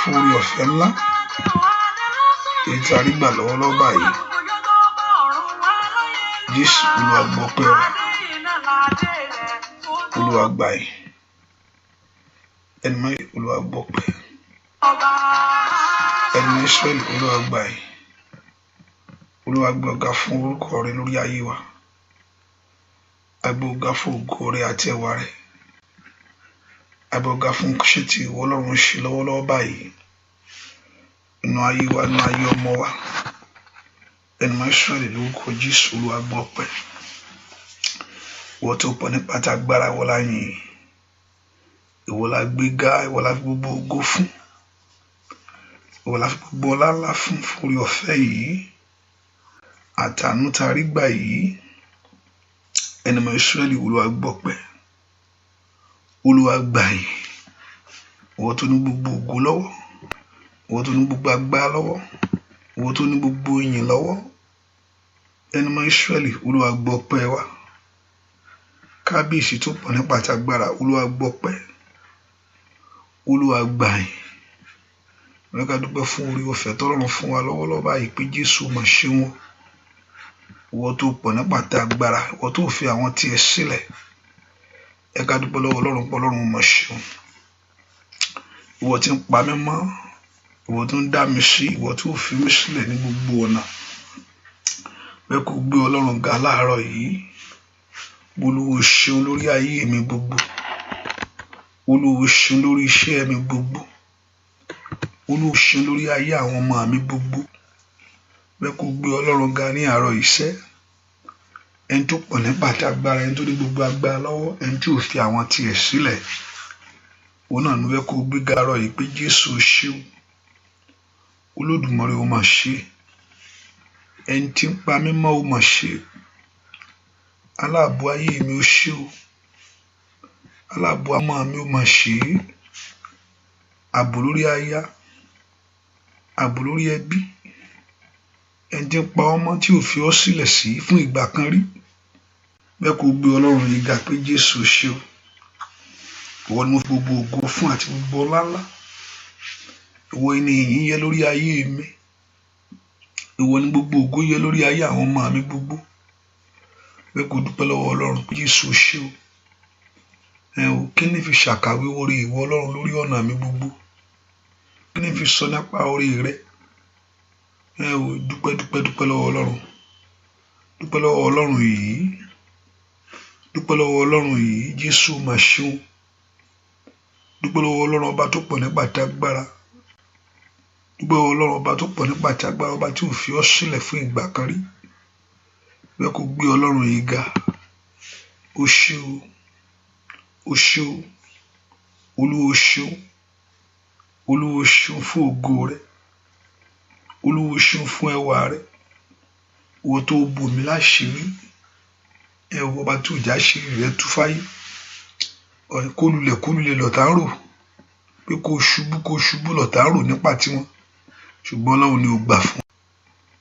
fún orí ọ̀fẹ́ ńlá èyí tí a rí gbà lọ́wọ́lọ́wọ́ báyìí. Jésù Olúwa gbọ́ pẹ́ wa, Olúwa gbà yìí, ẹni mọ́ Olúwa gbọ́ pẹ́, ẹni mọ́ Ísírẹ́lì Olúwa gbà yìí. Olúwa gbé ọ̀gá fún orúkọ rẹ lórí ayé wa, a gbé ọ̀gá fún ògo rẹ àti ẹwà rẹ, a gbé ọ̀gá fún iṣẹ́ tí ìwọ Ọlọ́run ṣe lọ́wọ́lọ́wọ́ báyìí nínú ayé wa, nínú ayé ọmọ wa, ẹni mọ́ Ísírẹ́lì lórúkọ Jésù. Olúwa gbọ́ pẹ́, ìwọ tó pọ̀ nípa tí agbára ìwọ la yìn, ìwọ la gbé ga, ìwọ la fi gbogbo ògo fún, ìwọ la fi gbogbo ọlá ńlá fún orí ọ̀fẹ́ yìí àtàánú tá a rí gbà yìí. Ẹni mọ́ Ísírẹ́lì Olúwa gbọ́ pẹ́, Olúwa gbà yìí, ìwọ tó ní gbogbo ògo lọ́wọ́, ìwọ tó ní gbogbo agbára lọ́wọ́, ìwọ tó ní gbogbo ìyìn lọ́wọ́. Ẹni mọ́ Ísírẹ́lì Olúwa gbọ́ pẹ́ wa, kábíyèsí tó pọ̀ nípa tí agbára Olúwa gbọ́ pẹ́, Olúwa gbà yìí. Mo ká dúpẹ́ fún orí ọ̀fẹ́ tọ́lọ́run fún wa lọ́wọ́lọ́wọ́ báyìí pé Jésù mà ṣe wọn, ìwọ tó pọ̀ nípa tí agbára, ìwọ tó fi àwọn tiẹ̀ sílẹ̀. Ẹ ká dúpẹ́ lọ́wọ́ Ọlọ́run pé Ọlọ́run mà ṣe wọn, ìwọ tí ń pa mí mọ́, ìwọ tó ń dá mi sí, ìwọ tó fi mí sílẹ̀ ní gbogbo ọ̀nà. Bẹ́ẹ̀ kò gbé Ọlọ́run ga láàárọ̀ yìí. Olúwa ṣeun lórí ayé mi gbogbo, Olúwa ṣeun lórí iṣẹ́ mi gbogbo, Olúwa ṣeun lórí ayé àwọn ọmọ mi gbogbo. Bẹ́ẹ̀ kò gbé Ọlọ́run ga ní àárọ̀ iṣẹ́, ẹni tó pọ̀ nípa tí agbára, ẹni tó ní gbogbo agbára lọ́wọ́, ẹni tí ò fi àwọn tiẹ̀ sílẹ̀. Òun náà ló fẹ́ kó gbé ga àárọ̀ yìí pé Jésù ṣeun, Olódùmarè ó mà ṣe, ẹni tí ń pa mí mọ́ ó mà ṣe, aláàbò ayé mi ó ṣe o, aláàbò ọmọ mi ó mà ṣe, ààbò lórí aya, ààbò lórí ẹbí, ẹni tí ń pa ọmọ tí ò fi ọ́ sílẹ̀ sí fún ìgbà kan rí. Bẹ́ẹ̀ kó gbé Ọlọ́run yìí ga pé Jésù ṣe o, ìwọ ni mo fi gbogbo ògo fún àti gbogbo ọlá ńlá. Ìwọ ni ìyìn yẹ lórí ayé mi, ìwọ ni gbogbo ògo yẹ lórí ayé àwọn ọmọ mi gbogbo. Bẹ́ẹ̀ kó dúpẹ́ lọ́wọ́ Ọlọ́run pé Jésù ṣe o. Kí ni fi ṣàkàwé orí ìwọ Ọlọ́run lórí ọ̀nà mi gbogbo? Kí ni fi sọ nípa orí rẹ? Dúpẹ́ lọ́wọ́ Ọlọ́run, dúpẹ́ lọ́wọ́ Ọlọ́run yìí, dúpẹ́ lọ́wọ́ Ọlọ́run yìí. Jésù mà ṣe o, dúpẹ́ lọ́wọ́ Ọlọ́run ọba tó pọ̀ nípa tí agbára, dúpẹ́ lọ́wọ́ Ọlọ́run ọba tó pọ̀ nípa tí agbára, ọba tí ò fi ọ́ sílẹ̀ fún ìgbà kan rí. Bẹ́ẹ̀ kó gbé Ọlọ́run yìí ga. Ó ṣe o, ó ṣe o, Olúwa ṣe o, Olúwa ṣe o fún ògo rẹ, Olúwa ṣe o fún ẹwà rẹ. Ìwọ tó bò mí láṣìírí, ọba tí ò já ṣìírí rẹ tú fáyé. Kólulẹ̀ lọ̀tá ń rò pé kó ṣubú lọ̀tá ń rò nípa tiwọn, ṣùgbọ́n Ọlọ́run ni ò gbà fún.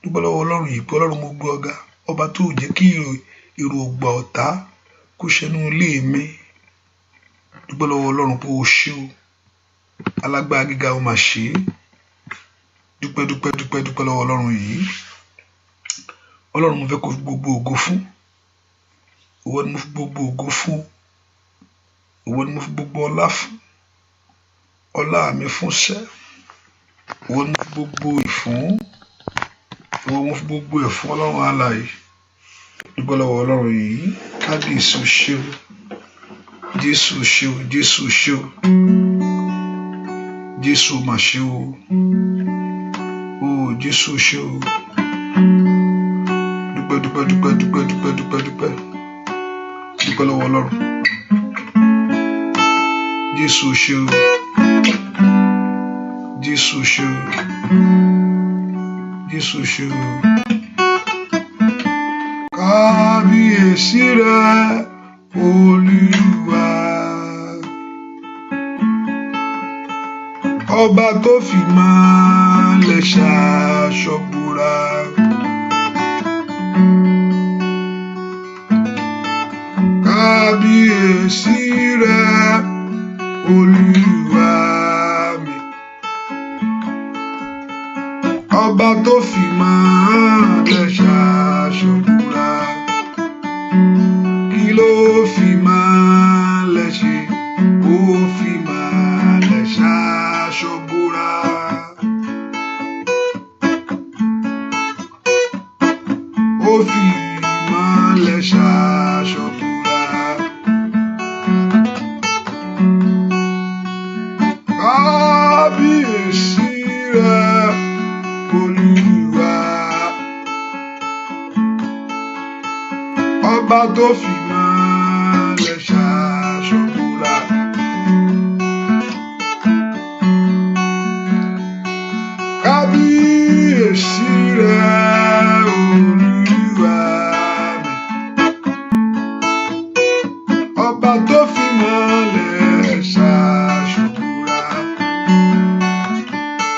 Dúpẹ́ lọ́wọ́ Ọlọ́run yìí pé Ọlọ́run mo gbé ọ̀gá, ọba tó jẹ́ kí èrò ọgbà ọ̀tá kó ṣẹnu ilé mi. Dúpẹ́ lọ́wọ́ Ọlọ́run pé o ṣe o, alágbára gíga ó mà ṣe. Dúpẹ́ lọ́wọ́ Ọlọ́run yìí. Ọlọ́run mo fẹ́ kó fi gbogbo ògo fún, ìwọ ni mo fi gbogbo ògo fún, ìwọ ni mo fi gbogbo ọlá fún, ọlá mi fún sẹ́, ìwọ ni mo fi gbogbo ìfún, ìwọ mo fi gbogbo ẹ̀ fún Ọlọ́run alààyè. Dúpẹ́ lọ́wọ́ Ọlọ́run yìí. Kábíyèsí ó ṣe o, Jésù ṣe o, Jésù ṣe o, Jésù mà ṣe o, ó Jésù ṣe o. Dúpẹ́ lọ́wọ́ Ọlọ́run. Jésù ṣe o, Jésù ṣe o, Jésù ṣe o. Kábíyèsí rẹ Olúwa, ọba tó fi ìmọ́lẹ̀ ṣaṣọ bora. Kábíyèsí rẹ Olúwa mi, ọba tó fi ìmọ́lẹ̀ ṣaṣọ búra, kí ló fi ìmọ́lẹ̀ ṣe? Ó fi ìmọ́lẹ̀ ṣaṣọ búra. Ó fi ìmọ́lẹ̀ ṣaṣọ búra. Kábíyèsí rẹ̀ Olúwa, ọba tó fi ìmọ́lẹ̀ ṣaṣọ búra. Kábíyèsí rẹ̀ Olúwa mi, ọba tó fi ìmọ́lẹ̀ ṣaṣọ búra.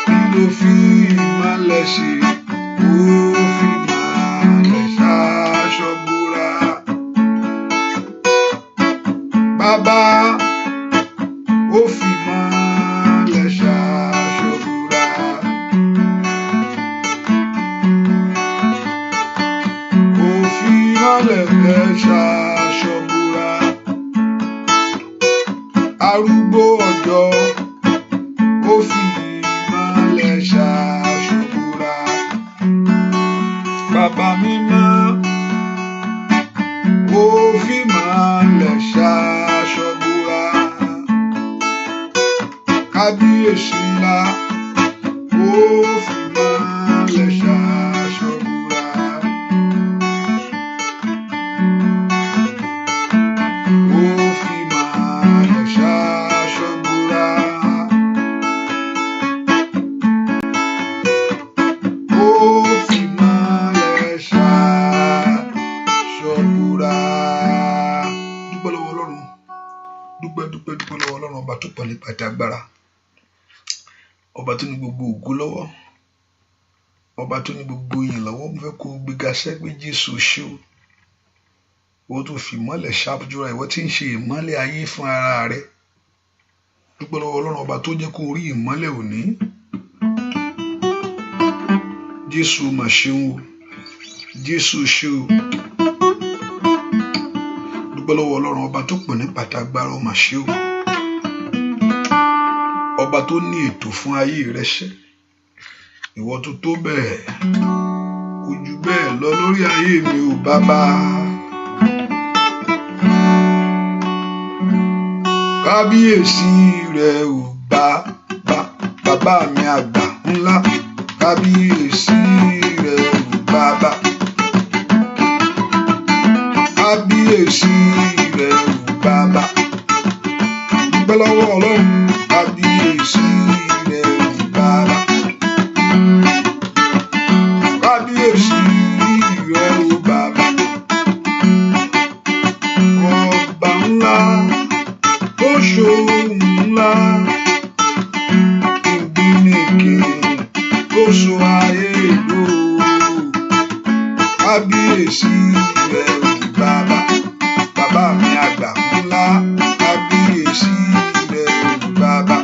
Kí ló fi ìmọ́lẹ̀ ṣe? Ó fi ìmọ́lẹ̀ ṣaṣọ búra. Bàbá, ó fi ìmọ́lẹ̀ ṣaṣọ búra. Ó fi ìmọ́lẹ̀ ṣaṣọ búra. Arúgbó ọjọ́, ó fi ìmọ́lẹ̀ ṣaṣọ búra. Bàbá mímọ́, ó fi ìmọ́lẹ̀ ṣaṣọ búra. Kábíyèsí ńlá, ó fi ìmọ́lẹ̀ ṣaṣọ búra. Ó fi ìmọ́lẹ̀ ṣaṣọ búra. Ó fi ìmọ́lẹ̀ ṣaṣọ búra. Dúpẹ́ lọ́wọ́ Ọlọ́run, dúpẹ́ lọ́wọ́ Ọlọ́run, ọba tó pọ̀ nípa ti agbára, ọba tó ní gbogbo ògo lọ́wọ́, ọba tó ní gbogbo ìyìn lọ́wọ́. Mo fẹ́ kó o gbéga sẹ́gbẹ́ Jésù ṣé o. Ìwọ tó fi ìmọ́lẹ̀ ṣàbújúra, ìwọ tí ń ṣe ìmọ́lẹ̀ ayé fún ara rẹ. Dúpẹ́ lọ́wọ́ Ọlọ́run, ọba tó jẹ́ kó rí ìmọ́lẹ̀ òní. Jésù mà ṣeun o, Jésù ṣé o. Dúpẹ́ lọ́wọ́ Ọlọ́run, ọba tó pọ̀ nípa ti agbára, ó mà ṣe o. Ọba tó ní ètò fún ayé rẹ ṣẹ. Ìwọ tó tó bẹ́ẹ̀, kò jù bẹ́ẹ̀ lọ lórí ayé mi o bàbá. Kábíyèsí rẹ̀ o bàbá mi àgbà ńlá. Kábíyèsí rẹ̀ o bàbá. Kábíyèsí rẹ̀ o bàbá. Dúpẹ́ lọ́wọ́ Ọlọ́run. Kábíyèsí rẹ̀ o bàbá. Kábíyèsí rẹ̀ o bàbá. Ọba ńlá tó ṣohun ńlá. Ìgbìnìkì tó so ayé ìlú. Kábíyèsí rẹ̀ o bàbá. Bàbá mi àgbà ńlá. Kábíyèsí rẹ̀ o bàbá.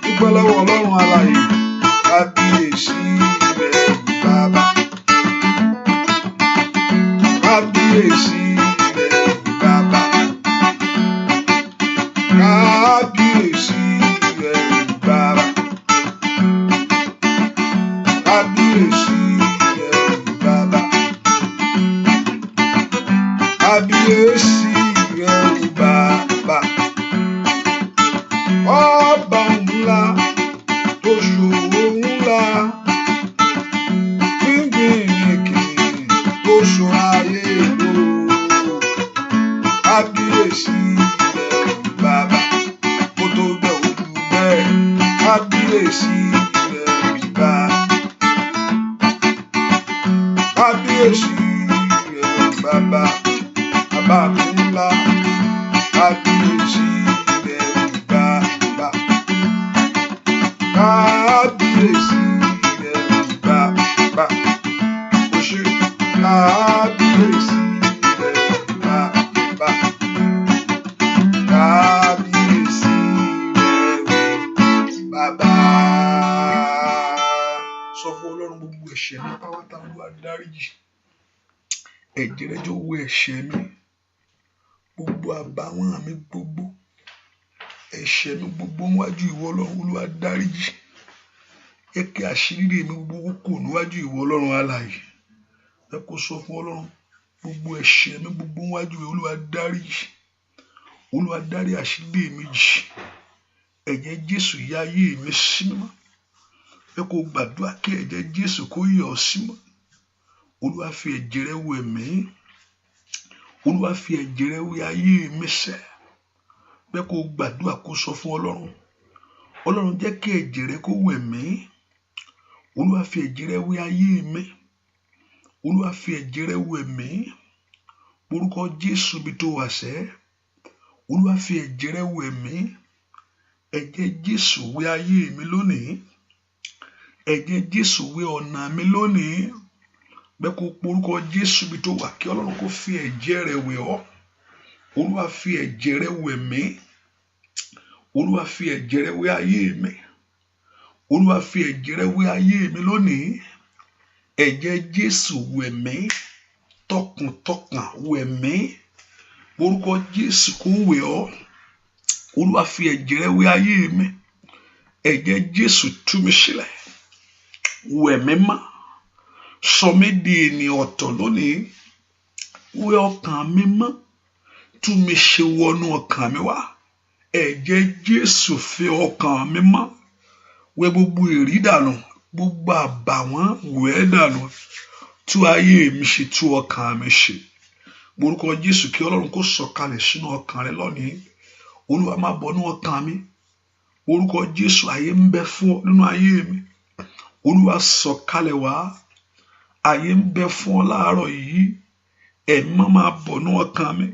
Dúpẹ́ lọ́wọ́ Ọlọ́run alààyè. Kábíyèsí rẹ̀ o bàbá. Kábíyèsí rẹ̀ o bàbá. Kábíyèsí rẹ̀ o bàbá. Kábíyèsí rẹ̀ o bàbá. Kábíyèsí rẹ̀ o bàbá. Ọba ńlá tó ṣòro ńlá. Gbìngbìnìkì tó so ayé lò. Kábíyèsí rẹ̀ o bàbá. Kó tó bẹ̀ ojú bẹ́ẹ̀. Kábíyèsí rẹ̀ o bàbá. Kábíyèsí rẹ̀ o bàbá. Bàbá mi ńlá. Kábíyèsí rẹ̀ o bàbá. Kábíyèsí rẹ̀ o bàbá. Ó ṣé. Kábíyèsí rẹ̀ o bàbá. Kábíyèsí rẹ̀ o bàbá. sọ fún Ọlọ́run gbogbo ẹ̀ṣẹ̀ mi pátápátá Olúwa dáríjì. Ẹ̀jẹ̀ rẹ̀ jọ̀ọ́ wẹ̀ ẹ̀ṣẹ̀ mi, gbogbo àbàwọ́n mi gbogbo, ẹ̀ṣẹ̀ mi gbogbo níwájú ìwọ Ọlọ́run Olúwa dáríjì. Jẹ́ kí àṣírí mi gbogbo kò níwájú ìwọ Ọlọ́run alààyè. Ẹ kó sọ fún Ọlọ́run gbogbo ẹ̀ṣẹ̀ mi gbogbo níwájú ìwọ Olúwa dáríjì. Olúwa dárí àṣírí mi jì. Ẹ̀jẹ̀ Jésù yà ayé mi sí mímọ́. Ẹ kó gbàdúrà kí ẹ̀jẹ̀ Jésù kó yà ọ́ sí mímọ́. Olúwa fi ẹ̀jẹ̀ rẹ̀ wẹ̀ mí. Olúwa fi ẹ̀jẹ̀ rẹ̀ wẹ̀ ayé mi sẹ́. Ẹ kó gbàdúrà kó sọ fún Ọlọ́run. Ọlọ́run jẹ́ kí ẹ̀jẹ̀ rẹ̀ kó wẹ̀ mí. Olúwa fi ẹ̀jẹ̀ rẹ̀ wẹ̀ ayé mi. Olúwa fi ẹ̀jẹ̀ rẹ̀ wẹ̀ mí. Orúkọ Jésù bí tó wà sẹ́. Olúwa fi ẹ̀jẹ̀ rẹ̀ wẹ̀ mí. Ẹ̀jẹ̀ Jésù wẹ̀ ayé mi lónìí. Ẹ̀jẹ̀ Jésù wẹ̀ ọ̀nà mi lónìí. Bẹ́ẹ̀ kó porúkọ Jésù bí tó wà kí Ọlọ́run kó fi ẹ̀jẹ̀ rẹ̀ wẹ̀ ọ́. Olúwa fi ẹ̀jẹ̀ rẹ̀ wẹ̀ mí. Olúwa fi ẹ̀jẹ̀ rẹ̀ wẹ̀ ayé mi. Olúwa fi ẹ̀jẹ̀ rẹ̀ wẹ̀ ayé mi lónìí. Ẹ̀jẹ̀ Jésù wẹ̀ mí. Tọkàntọkàn wẹ̀ mí. Orúkọ Jésù kó wẹ̀ ọ́. Olúwa fi ẹ̀jẹ̀ rẹ̀ wẹ̀ ayé mi. Ẹ̀jẹ̀ Jésù tú mi sílẹ̀. Wẹ̀ mí mọ́. Sọ mí di ènìyàn ọ̀tọ̀ lónìí. Wẹ̀ ọkàn mi mọ́. Tú mi ṣe wọnú ọkàn mi wá. Ẹ̀jẹ̀ Jésù fi ọkàn mi mọ́. Wẹ̀ gbogbo èrí dànù. Gbogbo àbàwọ́n wẹ̀ dànù. Tú ayé mi ṣe, tú ọkàn mi ṣe. Orúkọ Jésù kí Ọlọ́run kó sọ̀kalẹ̀ sínú ọkàn rẹ lónìí. Olúwa máa bọ̀ nínú ọkàn mi. Orúkọ Jésù ayé ń bẹ fún ọ nínú ayé mi. Olúwa sọ̀kalẹ̀ wá. Ayé ń bẹ fún ọ láàárọ̀ yìí. Ẹ̀mí máa bọ̀ nínú ọkàn mi.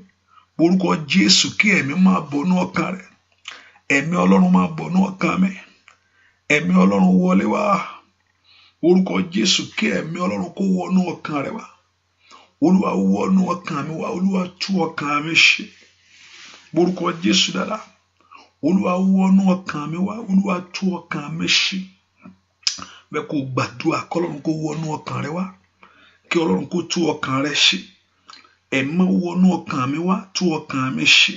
Orúkọ Jésù kí ẹ̀mí máa bọ̀ nínú ọkàn rẹ. Ẹ̀mí Ọlọ́run máa bọ̀ nínú ọkàn mi. Ẹ̀mí Ọlọ́run wọlé wá. Orúkọ Jésù kí ẹ̀mí Ọlọ́run kó wọnú ọkàn rẹ wá. Olúwa wọnú ọkàn mi wá. Olúwa tú ọkàn mi ṣe. Orúkọ Jésù dára. Olúwa wọnú ọkàn mi wá. Olúwa tú ọkàn mi ṣe. Bẹ́ẹ̀ kó gbàdúrà kí Ọlọ́run kó wọnú ọkàn rẹ wá. Kí Ọlọ́run kó tú ọkàn rẹ ṣe. Ẹ̀mí wọnú ọkàn mi wá. Tú ọkàn mi ṣe.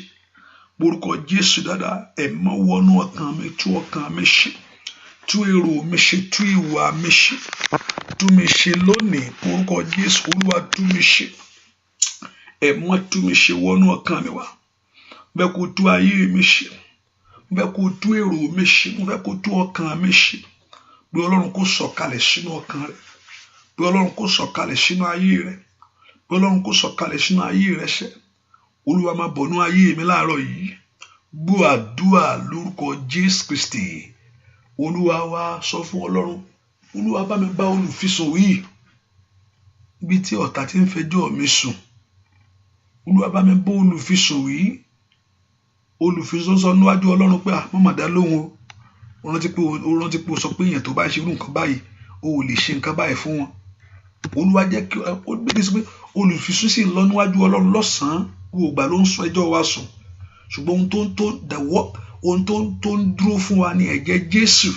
Orúkọ Jésù dára. Ẹ̀mí wọnú ọkàn mi. Tú ọkàn mi ṣe. Tú èrò mi ṣe. Tú ìwà mi ṣe. Tú mi ṣe lónìí. Orúkọ Jésù. Olúwa tú mi ṣe. Ẹ̀mí tú mi ṣe wọnú ọkàn mi wá. Bẹ́ẹ̀ kó tú ayé mi ṣe. Bẹ́ẹ̀ kó tú èrò mi ṣe. Bẹ́ẹ̀ kó tú ọkàn mi ṣe. Bí Ọlọ́run kó sọ̀kalẹ̀ sínú ọkàn rẹ. Bí Ọlọ́run kó sọ̀kalẹ̀ sínú ayé rẹ. Bí Ọlọ́run kó sọ̀kalẹ̀ sínú ayé rẹ ṣẹ. Olúwa máa bọ̀ nínú ayé mi láàárọ̀ yìí. Gbọ́ àdúrà lórúkọ Jésù Kristi. Olúwa wá sọ fún Ọlọ́run. Olúwa bá mi bá olùfisùn wí. Ibi tí ọ̀tá ti ń fẹjọ́ mi sùn. Olúwa bá mi bá olùfisùn wí. Olùfisùn sọ níwájú Ọlọ́run pé mọ́mọ́ dá lóhùn o. Ó rántí pé ó sọ pé èèyàn tó bá ṣe irú nǹkan báyìí ó ò lè ṣe nǹkan báyìí fún wọn. Olúwa jẹ́ kí ó gbé sí pé olùfisùn sì lọ níwájú Ọlọ́run lọ́sàn-án gbogbo ìgbà ló ń sọ ẹjọ́ wa sùn. Ṣùgbọ́n ohun tó ń dúró fún wa ní ẹ̀jẹ̀ Jésù.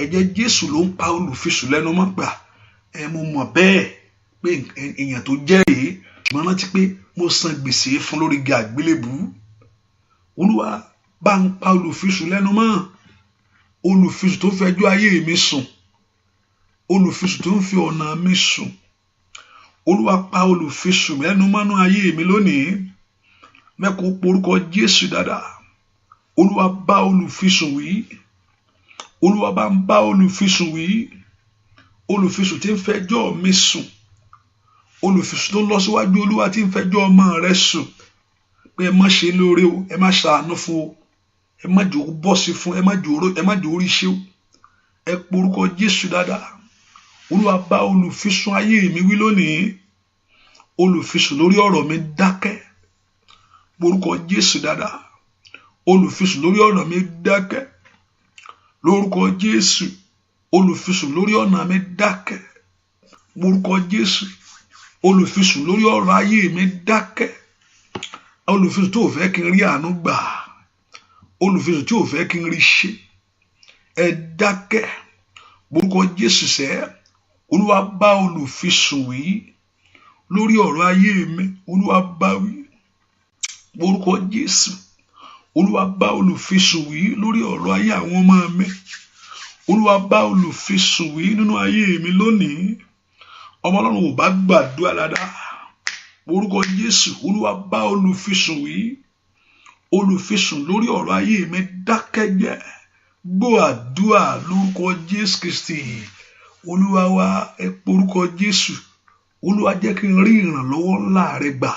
Ẹ̀jẹ̀ Jésù ló ń pa olùfisùn lẹ́nu mọ́ gbà. Mo mọ̀ bẹ́ẹ̀ pé èèyàn tó jẹ́ rèé. Ṣùgbọ́n rántí pé mo san gbèsè fún lórí igi àgbélébùú. Olúwa bá ń pa olùfisùn lẹ́nu mọ́. Olùfisùn tó fẹjọ́ ayé mi sùn. Olùfisùn tó ń fi ọ̀nà mi sùn. Olúwa pa olùfisùn lẹ́nu mọ́nú ayé mi lónìí. Mẹ́kọ̀ọ́ porúkọ Jésù dáadáa. Olúwa bá olùfisùn wí. Olúwa bá ń bá olùfisùn wí. Olùfisùn tí ń fẹjọ́ mi sùn. Olùfisùn tó lọ síwájú Olúwa tí ń fẹjọ́ ọmọ rẹ sùn. Pé ẹ má ṣe lóore o. Ẹ má ṣàánú fún o. Ẹ má jò bọ́ sí fún. Ẹ má jò orí ṣe o. Ẹ porúkọ Jésù dáadáa. Olúwa bá olùfisùn ayé mi wí lónìí. Olùfisùn lórí ọ̀rọ̀ mi dákẹ́. Porúkọ Jésù dáadáa. Olùfisùn lórí ọ̀rọ̀ mi dákẹ́. Lórúkọ Jésù. Olùfisùn lórí ọ̀nà mi dákẹ́. Porúkọ Jésù. Olùfisùn lórí ọ̀rọ̀ ayé mi dákẹ́. Olùfisùn tó fẹ́ kí n rí àánú gbà. Olùfisùn tí ò fẹ́ kí n rí ṣe. Ẹ dákẹ́. Orúkọ Jésù sẹ́, Olúwa bá olùfisùn wí lórí ọ̀rọ̀ ayé mi. Olúwa bá wí. Orúkọ Jésù, Olúwa bá olùfisùn wí lórí ọ̀rọ̀ ayé àwọn ọmọ mi. Olúwa bá olùfisùn wí nínú ayé mi lónìí. Ọmọ Ọlọ́run ò bá gbàdúrà dáadáa. Orúkọ Jésù, Olúwa bá olùfisùn wí. Olùfisùn lórí ọ̀rọ̀ ayé mi dákẹ́jẹ́. Gbọ́ àdúrà lórúkọ Jésù Kristi. Olúwa wa, ẹ pe orúkọ Jésù. Olúwa jẹ́ kí n rí ìrànlọ́wọ́ ńlá rẹ gbà.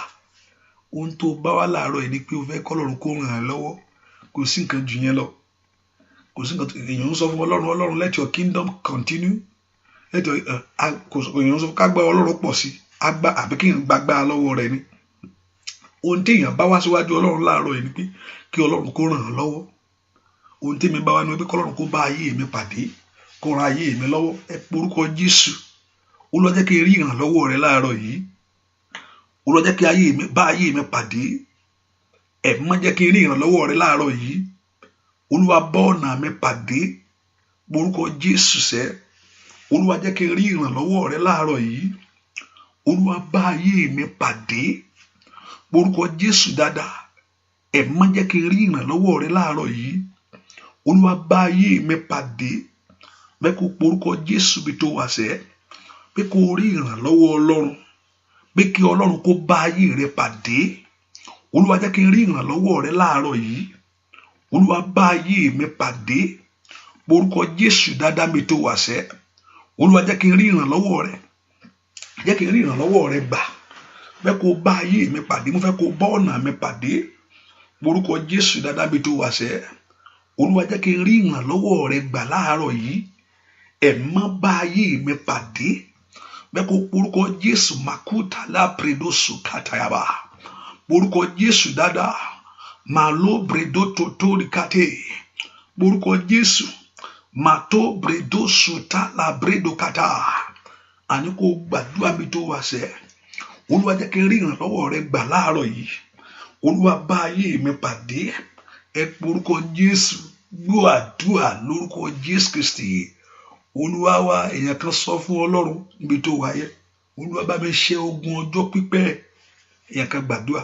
Ohun tó bá wá láàárọ̀ yìí ni pé o fẹ́ kọ́ Ọlọ́run kó ràn ẹ́ lọ́wọ́. Kò sí nǹkan jù yẹn lọ. Kò sí nǹkan èèyàn ń sọ fún Ọlọ́run, Ọlọ́run let your kingdom continue. Let your èèyàn ń sọ ká gbá Ọlọ́run pọ̀ sí. Agbá àbí kí n gbàgbá lọ́wọ́ rẹ ni. Ohun tí èèyàn bá wá síwájú Ọlọ́run láàárọ̀ yìí ni pé kí Ọlọ́run kó ràn án lọ́wọ́. Ohun tí mi bá wá ní pé kí Ọlọ́run kó bá ayé mi pàdé, kó ran ayé mi lọ́wọ́. Ẹ pe orúkọ Jésù. Olúwa jẹ́ kí n rí ìrànlọ́wọ́ rẹ láàárọ̀ yìí. Olúwa jẹ́ kí bá ayé mi pàdé. Ẹ̀mí mímọ́ jẹ́ kí n rí ìrànlọ́wọ́ rẹ láàárọ̀ yìí. Olúwa bá ọ̀nà mi pàdé. Orúkọ Jésù sẹ́, Olúwa jẹ́ kí n rí ìrànlọ́wọ́ rẹ láàárọ̀ yìí. Olúwa bá ayé mi pàdé. Orúkọ Jésù dáadáa. Ẹ̀mí mímọ́ jẹ́ kí n rí ìrànlọ́wọ́ rẹ láàárọ̀ yìí. Olúwa bá ayé mi pàdé. Bẹ́ẹ̀ kó porúkọ Jésù bí tó wà sẹ́, pé kó rí ìrànlọ́wọ́ Ọlọ́run, pé kí Ọlọ́run kó bá ayé rẹ pàdé. Olúwa jẹ́ kí n rí ìrànlọ́wọ́ rẹ láàárọ̀ yìí. Olúwa bá ayé mi pàdé. Porúkọ Jésù dáadáa bí tó wà sẹ́. Olúwa jẹ́ kí n rí ìrànlọ́wọ́ rẹ. Jẹ́ kí n rí ìrànlọ́wọ́ rẹ gbà. Bẹ́ẹ̀ kó bá ayé mi pàdé. Mo fẹ́ kó bá ọ̀nà mi pàdé. Porúkọ Jésù dáadáa bí tó wà sẹ́. Olúwa jẹ́ kí n rí ìrànlọ́wọ́ rẹ gbà láàárọ̀ yìí. Ẹ̀mọ́ bá ayé mi pàdé. Bẹ́ẹ̀ kó porúkọ Jésù makuta lápredosu katayaba. Porúkọ Jésù dáadáa. Malo bredo totori kate. Porúkọ Jésù. Mato bredo suta la bredo kata. Àní kó gbàdúrà mi tó wà sẹ́. Olúwa jẹ́ kí n rí ìrànlọ́wọ́ rẹ gbà láàárọ̀ yìí. Olúwa bá ayé mi pàdé. Ẹ porúkọ Jésù. Gbọ́ àdúrà lórúkọ Jésù Kristi. Olúwa wa, èèyàn kan sọ fún Ọlọ́run níbi tó wáyé. Olúwa bá mi ṣẹ́ ogun ọjọ́ pípẹ́. Èèyàn kan gbàdúrà.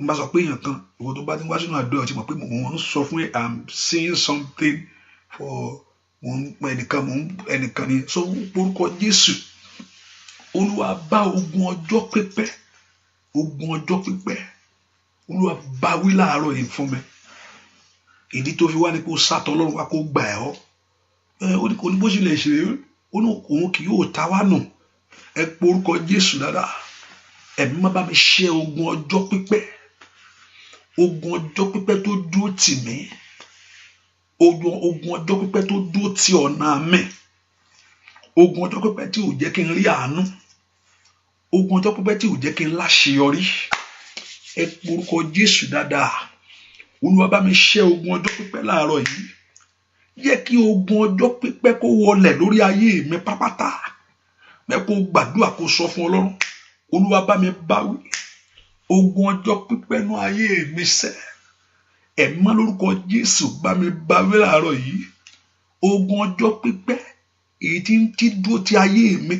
N bá sọ pé èèyàn kan, ìwọ tó bá ti wá sínú àdúrà tí mo pé mò ń sọ fún I'm saying something for ẹnìkan ni. So porúkọ Jésù. Olúwa bá ogun ọjọ́ pípẹ́. Ogun ọjọ́ pípẹ́. Olúwa bá wí láàárọ̀ yìí fún mi. Ìdí tó fi wá ní kó sátọ Ọlọ́run wá kó gbà ẹ́ ọ́. Ó ní bó ṣe lè ṣe òun kì yóò ta wá nù. Ẹ porúkọ Jésù dáadáa. Ẹ̀mí má bá mi ṣẹ́ ogun ọjọ́ pípẹ́. Ogun ọjọ́ pípẹ́ tó dúró tì mí. Ogun ọjọ́ pípẹ́ tó dúró tì ọ̀nà mi. Ogun ọjọ́ pípẹ́ tí ò jẹ́ kí n rí àánú. Ogun ọjọ́ pípẹ́ tí ò jẹ́ kí n láṣeyọrí. Ẹ porúkọ Jésù dáadáa. Olúwa bá mi ṣẹ́ ogun ọjọ́ pípẹ́ láàárọ̀ yìí. Jẹ́ kí ogun ọjọ́ pípẹ́ kó wọlẹ̀ lórí ayé mi pápátá. Bẹ́ẹ̀ kó gbàdúrà kó sọ fún Ọlọ́run. Olúwa bá mi báwí. Ogun ọjọ́ pípẹ́ nú ayé mi sẹ́. Ẹ̀mọ́ lórúkọ Jésù bá mi báwí láàárọ̀ yìí. Ogun ọjọ́ pípẹ́ èyí tí ń dúró ti ayé mi.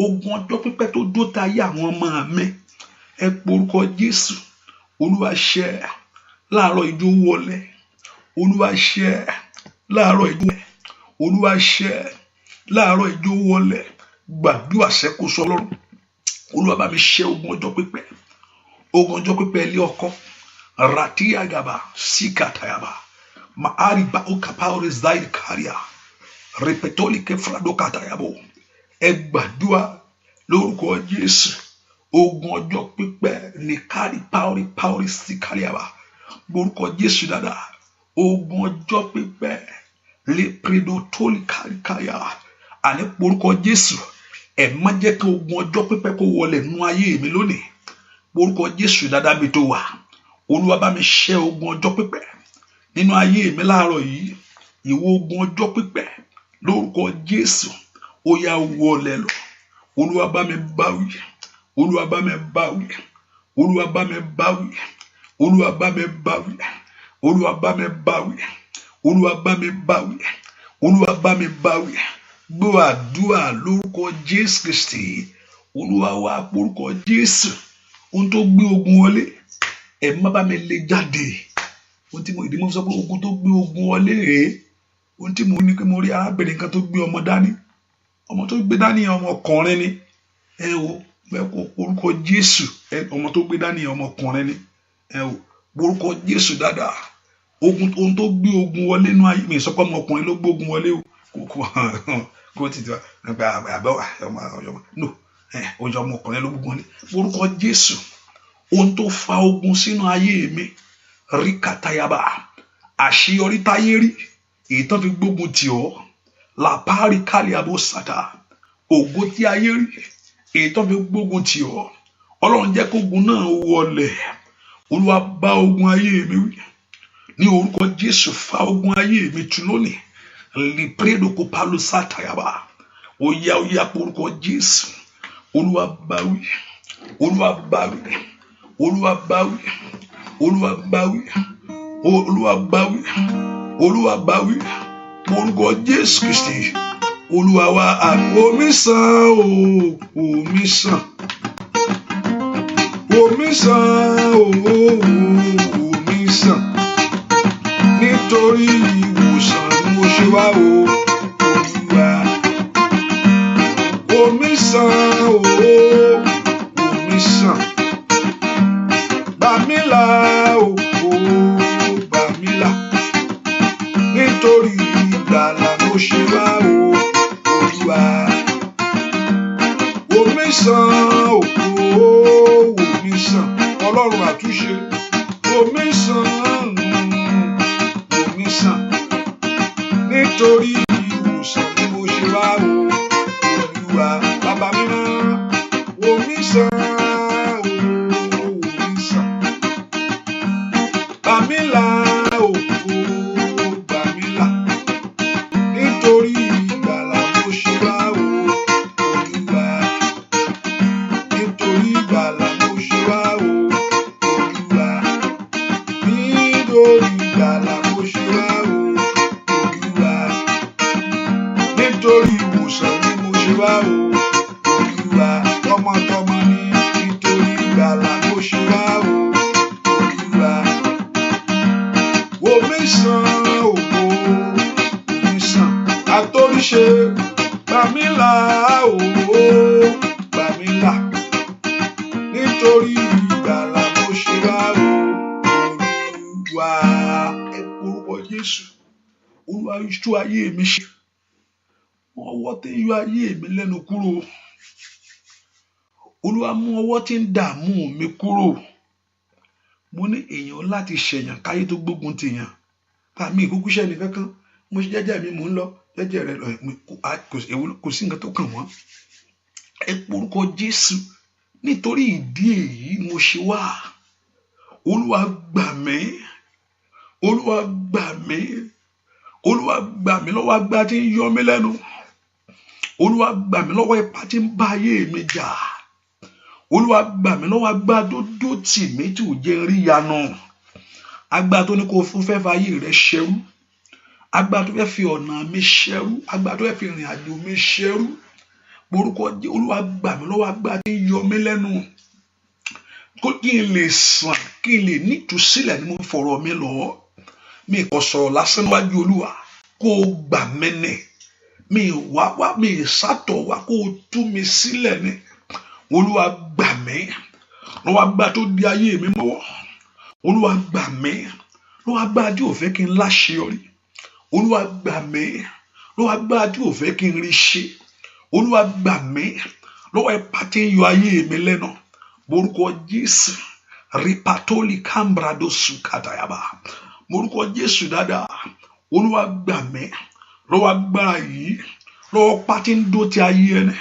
Ogun ọjọ́ pípẹ́ tó dúró ti ayé àwọn ọmọ mi. Ẹ porúkọ Jésù. Olúwa ṣẹ́ láàárọ̀ ìjó wọlé. Olúwa ṣẹ́ láàárọ̀ ìjó wọlé. Olúwa ṣẹ́ láàárọ̀ ìjó wọlé. Gbàdúrà sẹ́kù sọ Ọlọ́run. Olúwa bá mi ṣẹ́ ogun ọjọ́ pípẹ́. Ogun ọjọ́ pípẹ́ ilé ọkọ. Ratiyagaba sikatayaba. Maariba okapaore zaid karia. Repetoli kefrado katayabo. Ẹ gbàdúrà lórúkọ Jésù. Ogun ọjọ́ pípẹ́ ní kárí paori sikariaba. Lórúkọ Jésù dáadáa. Ogun ọjọ́ pípẹ́ lè predotoli kárìkáyà. Àní lórúkọ Jésù. Ẹ má jẹ́ kí ogun ọjọ́ pípẹ́ kó wọlé nú ayé mi lónìí. Lórúkọ Jésù dáadáa mi tó wà. Olúwa bá mi ṣẹ́ ogun ọjọ́ pípẹ́ nínú ayé mi láàárọ̀ yìí. Ìwọ ogun ọjọ́ pípẹ́ lórúkọ Jésù. Ó yá wọlé lọ. Olúwa bá mi báwí. Olúwa bá mi báwí. Olúwa bá mi báwí. Olúwa bá mi báwí. Olúwa bá mi báwí. Olúwa bá mi báwí. Olúwa bá mi báwí. Gbọ́ àdúrà lórúkọ Jésù Kristi. Olúwa wá porúkọ Jésù. Ohun tó gbé ogun wọlé, ẹ má bá mi lé jáde. Ohun tí ìdí mo sọ pé ogun tó gbé ogun wọlé rèé. Ohun tí mo ní pé mo rí arábìnrin kan tó gbé ọmọ dání. Ọmọ tó gbé dání ọmọkùnrin ni. Ẹ wo bẹ́ẹ̀ kó orúkọ Jésù. Ọmọ tó gbé dání ọmọkùnrin ni. Ẹ wo orúkọ Jésù dáadáa. Ohun tó gbé ogun wọlé nínú ayé mi sọ pé ọmọkùnrin ló gbé ogun wọlé o. Kó ti tí wá àbẹ̀wò ọmọ no oúnjẹ ọmọkùnrin ló gbé ogun wọlé. Orúkọ Jésù. Ohun tó fa ogun sínú ayé mi. Rí kàtàyàbá. Àṣeyọrí táyé rí. Èyí tán fi gbógun tì ọ́. Làpárí kálí abó sàtà. Ògo tí ayé rí. Èyí tán fi gbógun tì ọ́. Ọlọ́run jẹ́ kógun náà wọlẹ̀. Olúwa bá ogun ayé mi wí. Ní orúkọ Jésù fa ogun ayé mi tú lónìí. Lipredo kò palo sàtàyàbá. Oya orúkọ Jésù. Olúwa bá wí. Olúwa bá wí. Olúwa bá wí. Olúwa bá wí. Olúwa bá wí. Olúwa bá wí. Orúkọ Jésù Kristi. Olúwa wa omi sàn o, omi sàn. Omi sàn o, omi sàn. Nítorí ìwòsàn ni mo ṣe wá o, Olúwa. Omi sàn o, omi sàn. Gbà mí là o, gbà mí là. Nítorí ìgbàlà mo ṣe wá o, Olúwa. Omi sàn o, omi sàn. Ọlọ́run àtúnṣe. Omi sàn, omi sàn. Nítorí ìwòsàn ni mo ṣe wá o, Olúwa. Bàbá mi náà. Omi sàn o, omi sàn. Gbà mí là o, gbà mí là. Nítorí ìgbàlà mo ṣe wá o, Olúwa. Nítorí ìgbàlà mo ṣe wá o, Olúwa. Nítorí ìgbàlà mo ṣe wá o, Olúwa. Nítorí ìwòsàn ni mo ṣe wá o, Olúwa. Tọmọtọmọ ni nítorí ìgbàlà mo ṣe wá o, Olúwa. Omi sàn o, omi sàn. Àtòríṣe gbà mí là o, gbà mí là. Nítorí ìgbàlà mo ṣe wá o, Olúwa. Ẹ porúkọ Jésù. Olúwa tú ayé mi ṣe. Ọwọ́ tí ń yọ ayé mi lẹ́nu kúrò. Olúwa mú ọwọ́ tí ń dààmú mi kúrò. Mo ní èèyàn láti ṣẹ̀yàn káyé tó gbógun tèèyàn. Mi ìkúkú ṣẹ́ni kankan. Mo ṣe jẹ́jẹ́ mi mò ń lọ. Jẹ́jẹ́ rẹ̀ lọ. Kò sí nǹkan tó kàn wọ́n. Ẹ porúkọ Jésù. Nítorí ìdí èyí mo ṣe wá. Olúwa gbà mí. Olúwa gbà mí. Olúwa gbà mí lọ́wọ́ agbára tí ń yọ mí lẹ́nu. Olúwa gbà mí lọ́wọ́ ipá tí ń bá ayé mi jà. Olúwa gbà mí lọ́wọ́ agbára tó dó tì mí tí ò jẹ́ rí yanu. Agbára tó ní kó fún fẹ́ fa ayé rẹ̀ ṣẹ́rú. Agbára tó fẹ́ fi ọ̀nà mi ṣẹ́rú. Agbára tó fẹ́ fi ìrìn àjò mi ṣẹ́rú. Orúkọ Olúwa gbà mí lọ́wọ́ agbára tí ń yọ mí lẹ́nu. Kí n lè sàn, kí n lè ní ìtúsílẹ̀ ni mo fọ̀rọ̀ mi lọ. Mi kò sọ̀rọ̀ lásán níwájú Olúwa. Kó o gbà mí nì. Mi sátọ̀ wá kó o tú mi sílẹ̀ ni. Olúwa gbà mí. Lọ́wọ́ agbára tó di ayé mi mọ́wọ́. Olúwa gbà mí. Lọ́wọ́ agbára tí ò fẹ́ kí n láṣeyọrí. Olúwa gbà mí. Lọ́wọ́ agbára tí ò fẹ́ kí n rí ṣe. Olúwa gbà mí. Lọ́wọ́ ipá tí ń yọ ayé mi lẹ́nu. Morúkọ Jésù. Ripatoli kambrado sukatayaba. Morúkọ Jésù dáadáa. Olúwa gbà mí. Lọ́wọ́ agbára yìí. Lọ́wọ́ ipá tí ń dó ti ayé ẹni.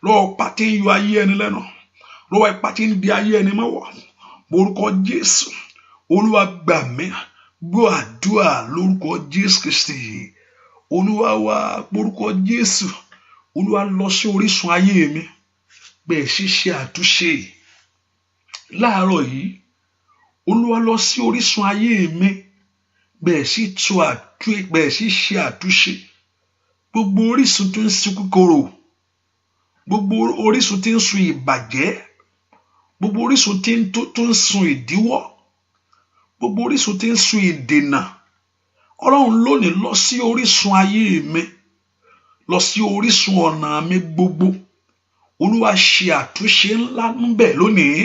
Lọ́wọ́ ipá tí ń yọ ayé ẹni lẹ́nu. Lọ́wọ́ ipá tí ń di ayé ẹni mọ́wọ́. Morúkọ Jésù. Olúwa gbà mí. Gbọ́ àdúrà lórúkọ Jésù Kristi. Olúwa wá morúkọ Jésù. Olúwa lọ sí orísun ayé mi. Bẹ́ẹ̀ sì ṣe àtúnṣe. Láàárọ̀ yìí. Olúwa lọ sí orísun ayé mi. Bẹ́ẹ̀ sì ṣe àtúnṣe. gbogbo orísun tó ń sun kíkorò, gbogbo orísun tí ń sun ìbàjẹ́, gbogbo orísun tí tó ń sun ìdíwọ́, gbogbo orísun tí ń sun ìdènà, Ọlọ́run lónìí lọ sí orísun ayé mi, lọ sí orísun ọ̀nà mi gbogbo. Olúwa ṣe àtúnṣe ńlá níbẹ̀ lónìí.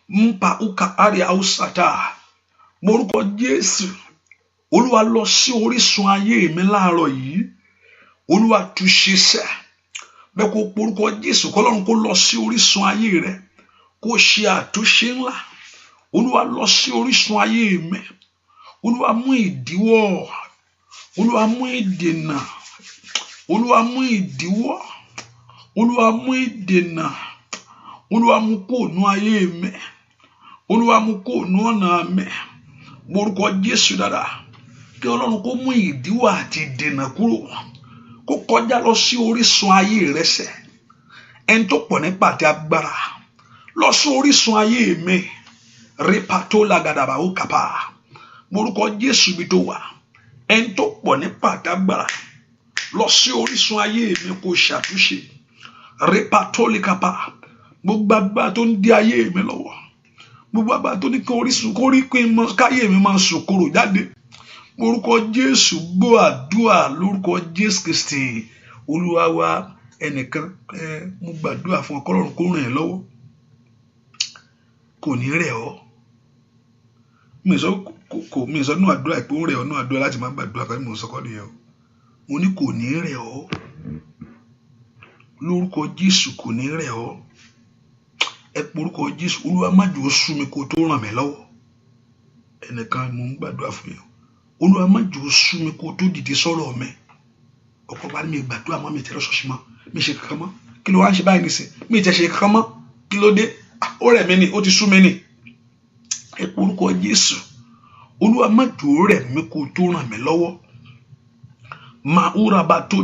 Mpa uka ari ausata. Morúkọ Jésù. Olúwa lọ sí orísun ayé mi láàárọ̀ yìí. Olúwa túnṣe sẹ́. Bẹ́ẹ̀ kó porúkọ Jésù kọ́lọ́run kó lọ sí orísun ayé rẹ, kó ṣe àtúnṣe ńlá. Olúwa lọ sí orísun ayé mi. Olúwa mú ìdíwọ́, Olúwa mú ìdènà, Olúwa mú ìdíwọ́, Olúwa mú ìdènà, Olúwa mú kó nú ayé mi, Olúwa mú kó nú ọ̀nà mi. Morúkọ Jésù dáadáa. Kí Ọlọ́run kó mú ìdíwọ́ àti ìdènà kúrò, kó kọjá lọ sí orísun ayé rẹ sẹ́. Ẹni tó pọ̀ nípa àti agbára, lọ sí orísun ayé mi. Repato lagadaba ó kapa. Morúkọ Jésù bí tó wà. Ẹni tó pọ̀ nípa àti agbára, lọ sí orísun ayé mi kó ṣàtúnṣe. Repato likapa. Gbogbo agbára tó ń dí ayé mi lọ́wọ́, gbogbo agbára tó ní kí orísun kó rí pé káyé mi máa sòkòrò jáde. Morúkọ Jésù gbọ́ àdúrà lórúkọ Jésù Kristi Olúwa wa. Ẹnìkan mo gbàdúrà fún Ọlọ́run kó ràn ẹ́ lọ́wọ́, kò ní rẹ̀ ọ́. Mi sọ nínú àdúrà pé ó rẹ̀ ọ́ nínú àdúrà láti máa gbàdúrà kan mo sọ kọ́ nìyẹn o. Mo ní kò ní rẹ̀ ọ́ lórúkọ Jésù, kò ní rẹ̀ ọ́. Ẹ porúkọ Jésù. Olúwa má jẹ́ ó sú mi kó tó ràn mí lọ́wọ́. Ẹnìkan mo ń gbàdúrà fún yẹn. Olúwa má jẹ́ ó sú mi kó tó dìde sọ̀rọ̀ mi. Ọ̀pọ̀ bá ní mi gbàdúrà mọ́, mi tẹ̀lé ṣọ́ọ̀ṣì mọ́, mi ṣe kankan mọ́. Kí ló wá ń ṣe báyìí nísìn? Mi tẹ̀ ṣe kankan mọ́. Kí ló dé? Ó rẹ̀ mí ni, ó ti sú mi ni. Ẹ porúkọ Jésù. Olúwa má jẹ́ ó rẹ̀ mí kó tó ràn mí lọ́wọ́. Maura ba tó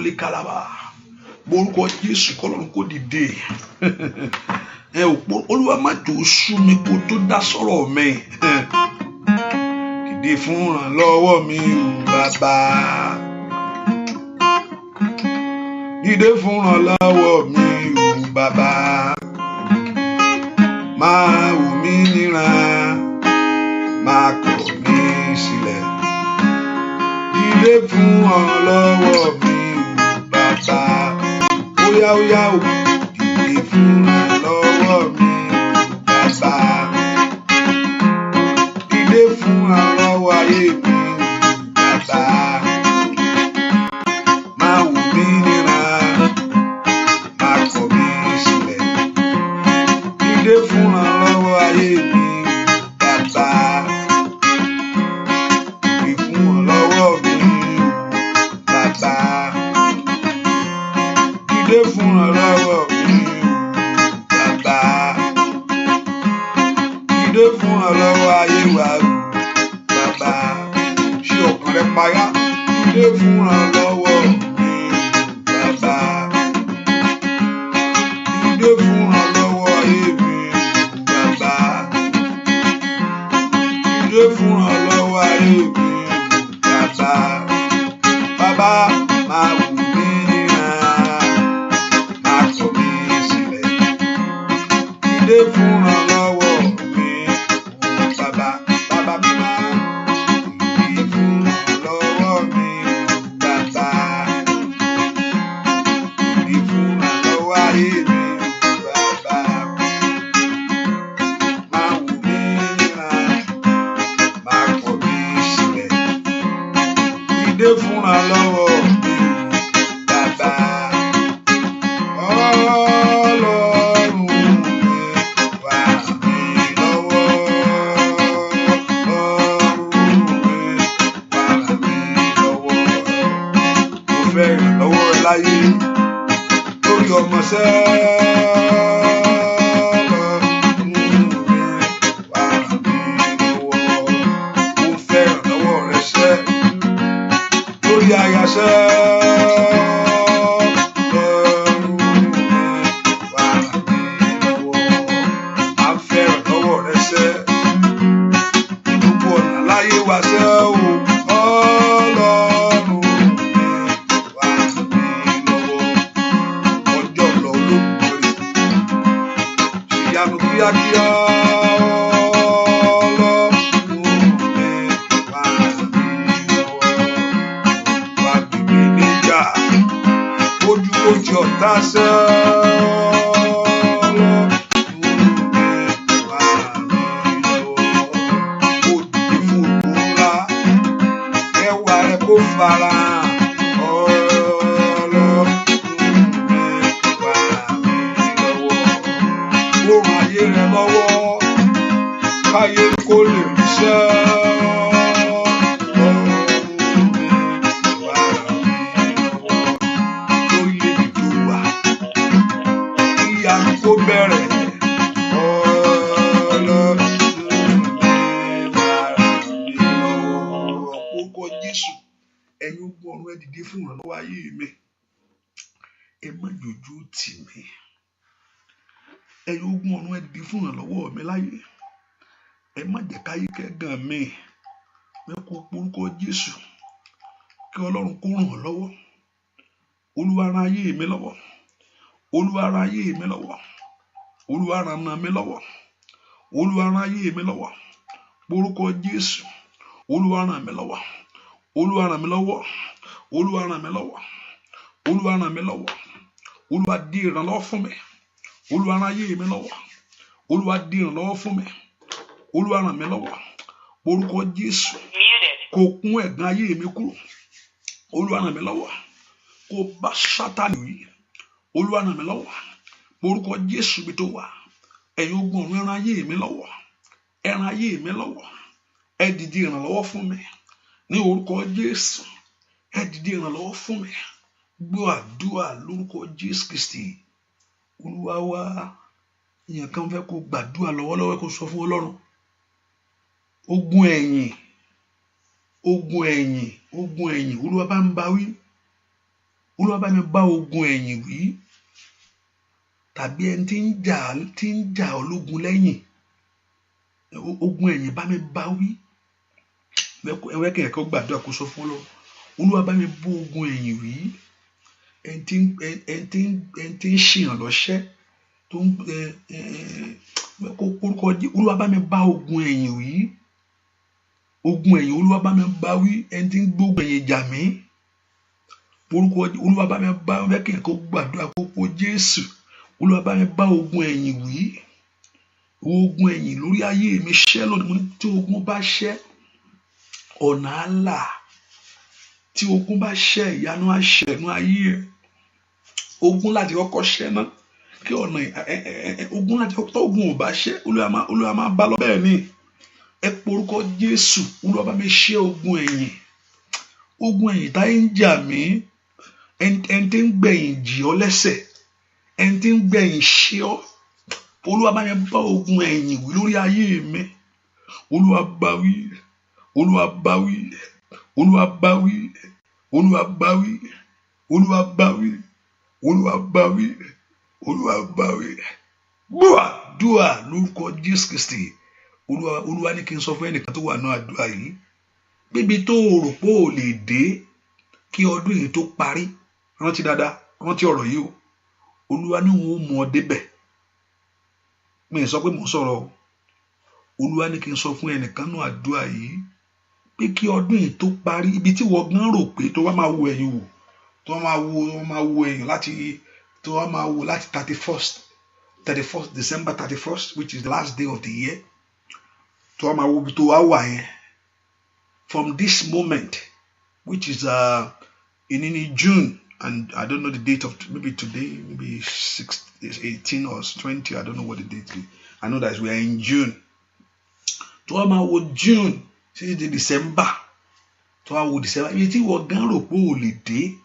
lè kalaba. Borúkọ Jésù kọ́lọ́run kó dìde. Olúwa má jẹ́ ó sú mi kó tó dá sọ̀rọ̀ mi. Dìde fún ìrànlọ́wọ́ mi o bàbá. Dìde fún ìrànlọ́wọ́ mi o bàbá. Máa wò mí níran, máa kọ̀ mí sílẹ̀. Dìde fún ìrànlọ́wọ́ mi o bàbá. Óyá óyá o. Dìde fún ìrànlọ́wọ́ mi o bàbá. Dìde fún ìrànlọ́wọ́ ayé mi o bàbá. Máa wò mí níran, máa kọ̀ mí sílẹ̀. Dìde fún ìrànlọ́wọ́ ayé mi o bàbá. Dìde fún ìrànlọ́wọ́ mi o bàbá. Dìde fún ìrànlọ́wọ́ mi o bàbá. Dìde fún ìrànlọ́wọ́ ayé wa o bàbá. Ṣé ọkàn rẹ payá? Dìde fún ìrànlọ́wọ́ mi o bàbá. Dìde fún ìrànlọ́wọ́ ayé mi o bàbá. Dìde fún ìrànlọ́wọ́ ayé mi o bàbá. Bàbá máa wò mí níran, máa kọ̀ mí sílẹ̀. Dìde fún ìrànlọ́wọ́ mi o bàbá. Bàbá mi máa dìde fún ìrànlọ́wọ́ mi o bàbá. Dìde fún ìrànlọ́wọ́ ayé mi o bàbá. Máa wò mí níran, máa kọ̀ mí sílẹ̀. Dìde fún ìrànlọ́wọ́ mi o bàbá. Ọlọ́run mi wá ràn mí lọ́wọ́. Ọlọ́run mi wá ràn mí lọ́wọ́. Mo fẹ́ ìrànlọ́wọ́ rẹ láyé lórí ọmọ sẹ́. Ọlọ́run mi wá ràn mí lọ́wọ́. Mo fẹ́ ìrànlọ́wọ́ rẹ sẹ́ lórí aya sẹ́. Ọlọ́run mi wá ràn mí lọ́wọ́. À ń fẹ́ ìrànlọ́wọ́ rẹ sẹ́ ní gbogbo ọ̀nà láyé wa sẹ́ o. Ọlọ́run mi kíákíá. Ojú ọ̀tá sẹ́ kó fara Ọlọ́run wà mí lọ́wọ́. Ó ràn ayé rẹ lọ́wọ́ káyé kó lè ríṣẹ́. Kó bẹ̀rẹ̀ Ọlọ́run orúkọ Jésù. Ẹ̀yin ogun ọ̀run ẹ dìde fún ìrànlọ́wọ́ ayé mi. Ẹ má jòjú tì mí. Ẹ̀yin ogun ọ̀run ẹ dìde fún ìrànlọ́wọ́ mi láyé. Ẹ má jẹ́ káyé kẹ́gàn mi. Ẹ kó orúkọ Jésù kí Ọlọ́run kó ràn ọ́ lọ́wọ́. Olúwa ràn ayé mi lọ́wọ́. Olúwa ràn ayé mi lọ́wọ́. Olúwa ràn mi lọ́wọ́. Olúwa ràn ayé mi lọ́wọ́. Orúkọ Jésù. Olúwa ràn mi lọ́wọ́. Olúwa ràn mí lọ́wọ́. Olúwa ràn mí lọ́wọ́. Olúwa ràn mí lọ́wọ́. Olúwa di ìrànlọ́wọ́ fún mi. Olúwa ràn ayé mi lọ́wọ́. Olúwa di ìrànlọ́wọ́ fún mi. Olúwa ràn mí lọ́wọ́. Orúkọ Jésù. Kó kún ẹ̀gàn ayé mi kúrò. Olúwa ràn mí lọ́wọ́. Kó bá Sátánì wí. Olúwa ràn mí lọ́wọ́. Orúkọ Jésù bí tó wà. Ẹ̀yin ogun ọ̀run ẹ ràn ayé mi lọ́wọ́. Ẹ ràn ayé mi lọ́wọ́. Ẹ dìde ìrànlọ́wọ́ fún mi. Ní orúkọ Jésù. Ẹ dìde ìrànlọ́wọ́ fún mi. Gbọ́ àdúrà lórúkọ Jésù Kristi. Olúwa wa. Èèyàn kan fẹ́ kó gbàdúrà lọ́wọ́lọ́wọ́ kó sọ fún Ọlọ́run. Ogun ẹ̀yìn. Ogun ẹ̀yìn. Ogun ẹ̀yìn. Olúwa bá ń bá wí. Olúwa bá mi bá ogun ẹ̀yìn wí. Tàbí ẹni tí ń jà ológun lẹ́yìn. Ogun ẹ̀yìn bá mi bá wí. Ẹwẹ́ kẹ̀kẹ́ kó gbàdúrà kó sọ fún Ọlọ́run. Olúwa bá mi bó ogun ẹ̀yìn wí. Ẹni tí ń ṣìyàn lọ́ṣẹ́ tó ń kórúkọ Olúwa bá mi bá ogun ẹ̀yìn wí. Ogun ẹ̀yìn Olúwa bá mi bá wí. Ẹni tí ń gbógun ẹ̀yìn jà mí. Orúkọ Olúwa bá mi bá ẹwẹ́ kẹ̀kẹ́ kó gbàdúrà kó po Jésù. Olúwa bá mi bá ogun ẹ̀yìn wí. Ogun ẹ̀yìn lórí ayé mi ṣẹ́ lónìí. Mo ní tí ogun bá ṣẹ́ ọ̀nà àlà. Tí ogun bá ṣẹ́ ìyanu àṣẹ̀nú ayé ẹ̀. Ogun láti kọ́kọ́ ṣẹ́ náà kí ọ̀nà ogun láti kọ́kọ́ tó ogun ò bá ṣẹ́ Olúwa máa bá lọ bẹ́ẹ̀ ni. Ẹ porúkọ Jésù. Olúwa bá mi ṣẹ́ ogun ẹ̀yìn. Ogun ẹ̀yìn táyé ń jà mí. Ẹni tí ń gbẹ̀yìn jì ọ́ lẹ́sẹ̀. Ẹni tí ń gbẹ̀yìn ṣe ọ́. Olúwa bá mi bá ogun ẹ̀yìn wí lórí ayé mi. Olúwa bá wí. Olúwa bá wí. Olúwa bá wí. Olúwa bá wí. Olúwa bá wí. Olúwa bá wí. Olúwa bá wí. Gbọ́ àdúrà lórúkọ Jésù Kristi. Olúwa ní kí n sọ fún ẹnìkan tó wà náà àdúrà yìí. Bíbi tó rò pé ò lè dé kí ọdún yìí tó parí. Rántí dáadáa. Rántí ọ̀rọ̀ yìí o. Olúwa ní òun ó mú ọ débẹ̀. Mi sọ pé mò ń sọ̀rọ̀ o. Olúwa ní kí n sọ fún ẹnìkan náà àdúrà yìí pé kí ọdún yìí tó parí ibi tí wọ́n gan rò pé tó wá máa wo ẹ̀yìn wò tó wá máa wo ẹ̀yìn láti 31st December 31st which is the last day of the year tó wá máa wo ibi tó wá wà yẹn from this moment which is in June. And I don't know the date of maybe today, maybe 18 or 20. I don't know what the date is. I know that we are in June. To our June, see the December. To our December. You think what gan ro po le dé